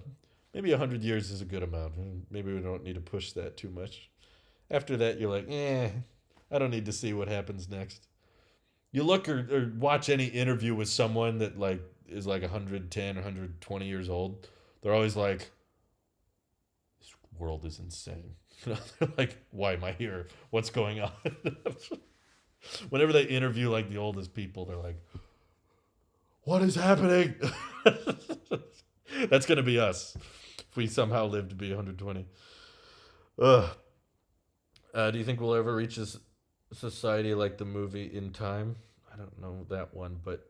Maybe 100 years is a good amount. Maybe we don't need to push that too much. After that, you're like, I don't need to see what happens next. You look or watch any interview with someone that like is like 110 or 120 years old. They're always like, this world is insane. They're like, why am I here? What's going on? Whenever they interview like the oldest people, they're like, what is happening? That's going to be us if we somehow live to be 120. Ugh. Do you think we'll ever reach a society like the movie In Time? I don't know that one, but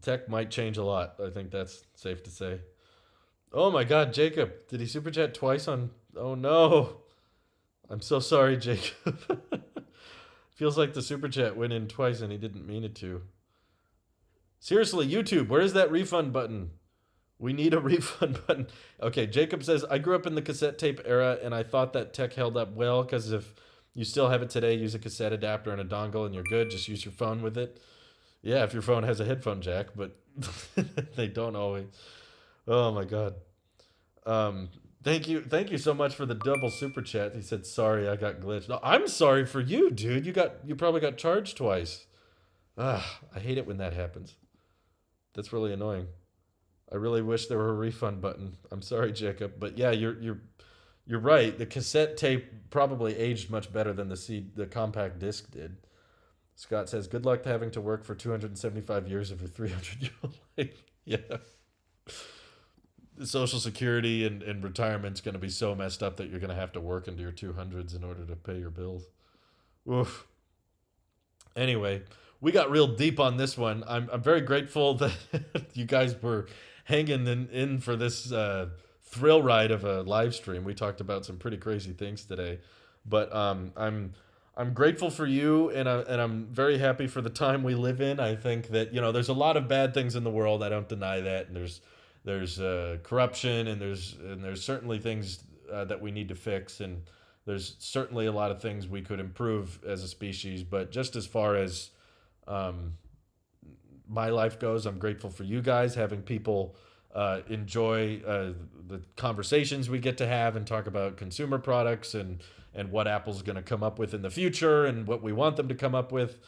tech might change a lot. I think that's safe to say. Oh my God, Jacob. Did he super chat twice on... Oh no. I'm so sorry, Jacob. Feels like the super chat went in twice and he didn't mean it to. Seriously, YouTube, where is that refund button? We need a refund button. Okay, Jacob says, I grew up in the cassette tape era and I thought that tech held up well because if you still have it today, use a cassette adapter and a dongle and you're good. Just use your phone with it. Yeah, if your phone has a headphone jack, but they don't always. Oh my God. Thank you so much for the double super chat. He said, sorry, I got glitched. No, I'm sorry for you, dude. You probably got charged twice. I hate it when that happens. That's really annoying. I really wish there were a refund button. I'm sorry, Jacob, but yeah, You're right. The cassette tape probably aged much better than the compact disc did. Scott says, "Good luck to having to work for 275 years of your 300-year-old life." Yeah. The Social Security and retirement's going to be so messed up that you're going to have to work into your 200s in order to pay your bills. Oof. Anyway, we got real deep on this one. I'm very grateful that you guys were hanging in for this thrill ride of a live stream. We talked about some pretty crazy things today, but I'm grateful for you, and I'm very happy for the time we live in. I think that there's a lot of bad things in the world. I don't deny that, and there's corruption, and there's certainly things that we need to fix, and there's certainly a lot of things we could improve as a species. But just as far as my life goes, I'm grateful for you guys, having people enjoy the conversations we get to have and talk about consumer products and what Apple's going to come up with in the future and what we want them to come up with.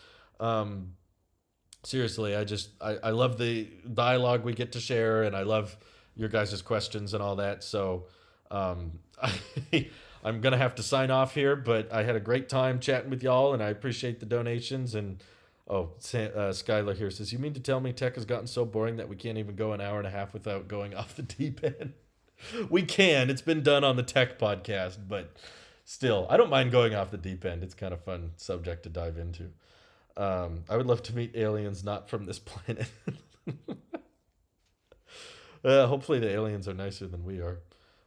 Seriously, I love the dialogue we get to share, and I love your guys' questions and all that. So I'm going to have to sign off here, but I had a great time chatting with y'all, and I appreciate the donations. And Skylar here says, "You mean to tell me tech has gotten so boring that we can't even go an hour and a half without going off the deep end?" We can. It's been done on the tech podcast, but still, I don't mind going off the deep end. It's kind of fun subject to dive into. I would love to meet aliens not from this planet. Hopefully the aliens are nicer than we are.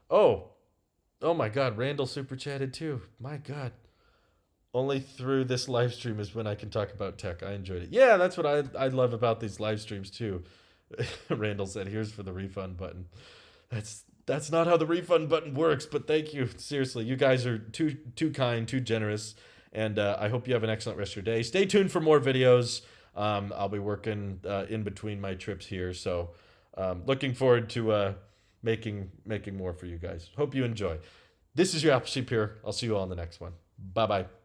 Oh my God, Randall super chatted too. My God. Only through this live stream is when I can talk about tech. I enjoyed it. Yeah, that's what I love about these live streams too. Randall said, "Here's for the refund button." That's not how the refund button works, but thank you. Seriously, you guys are too kind, too generous, and I hope you have an excellent rest of your day. Stay tuned for more videos. I'll be working in between my trips here, so looking forward to making more for you guys. Hope you enjoy. This is your Apple Sheep here. I'll see you all in the next one. Bye-bye.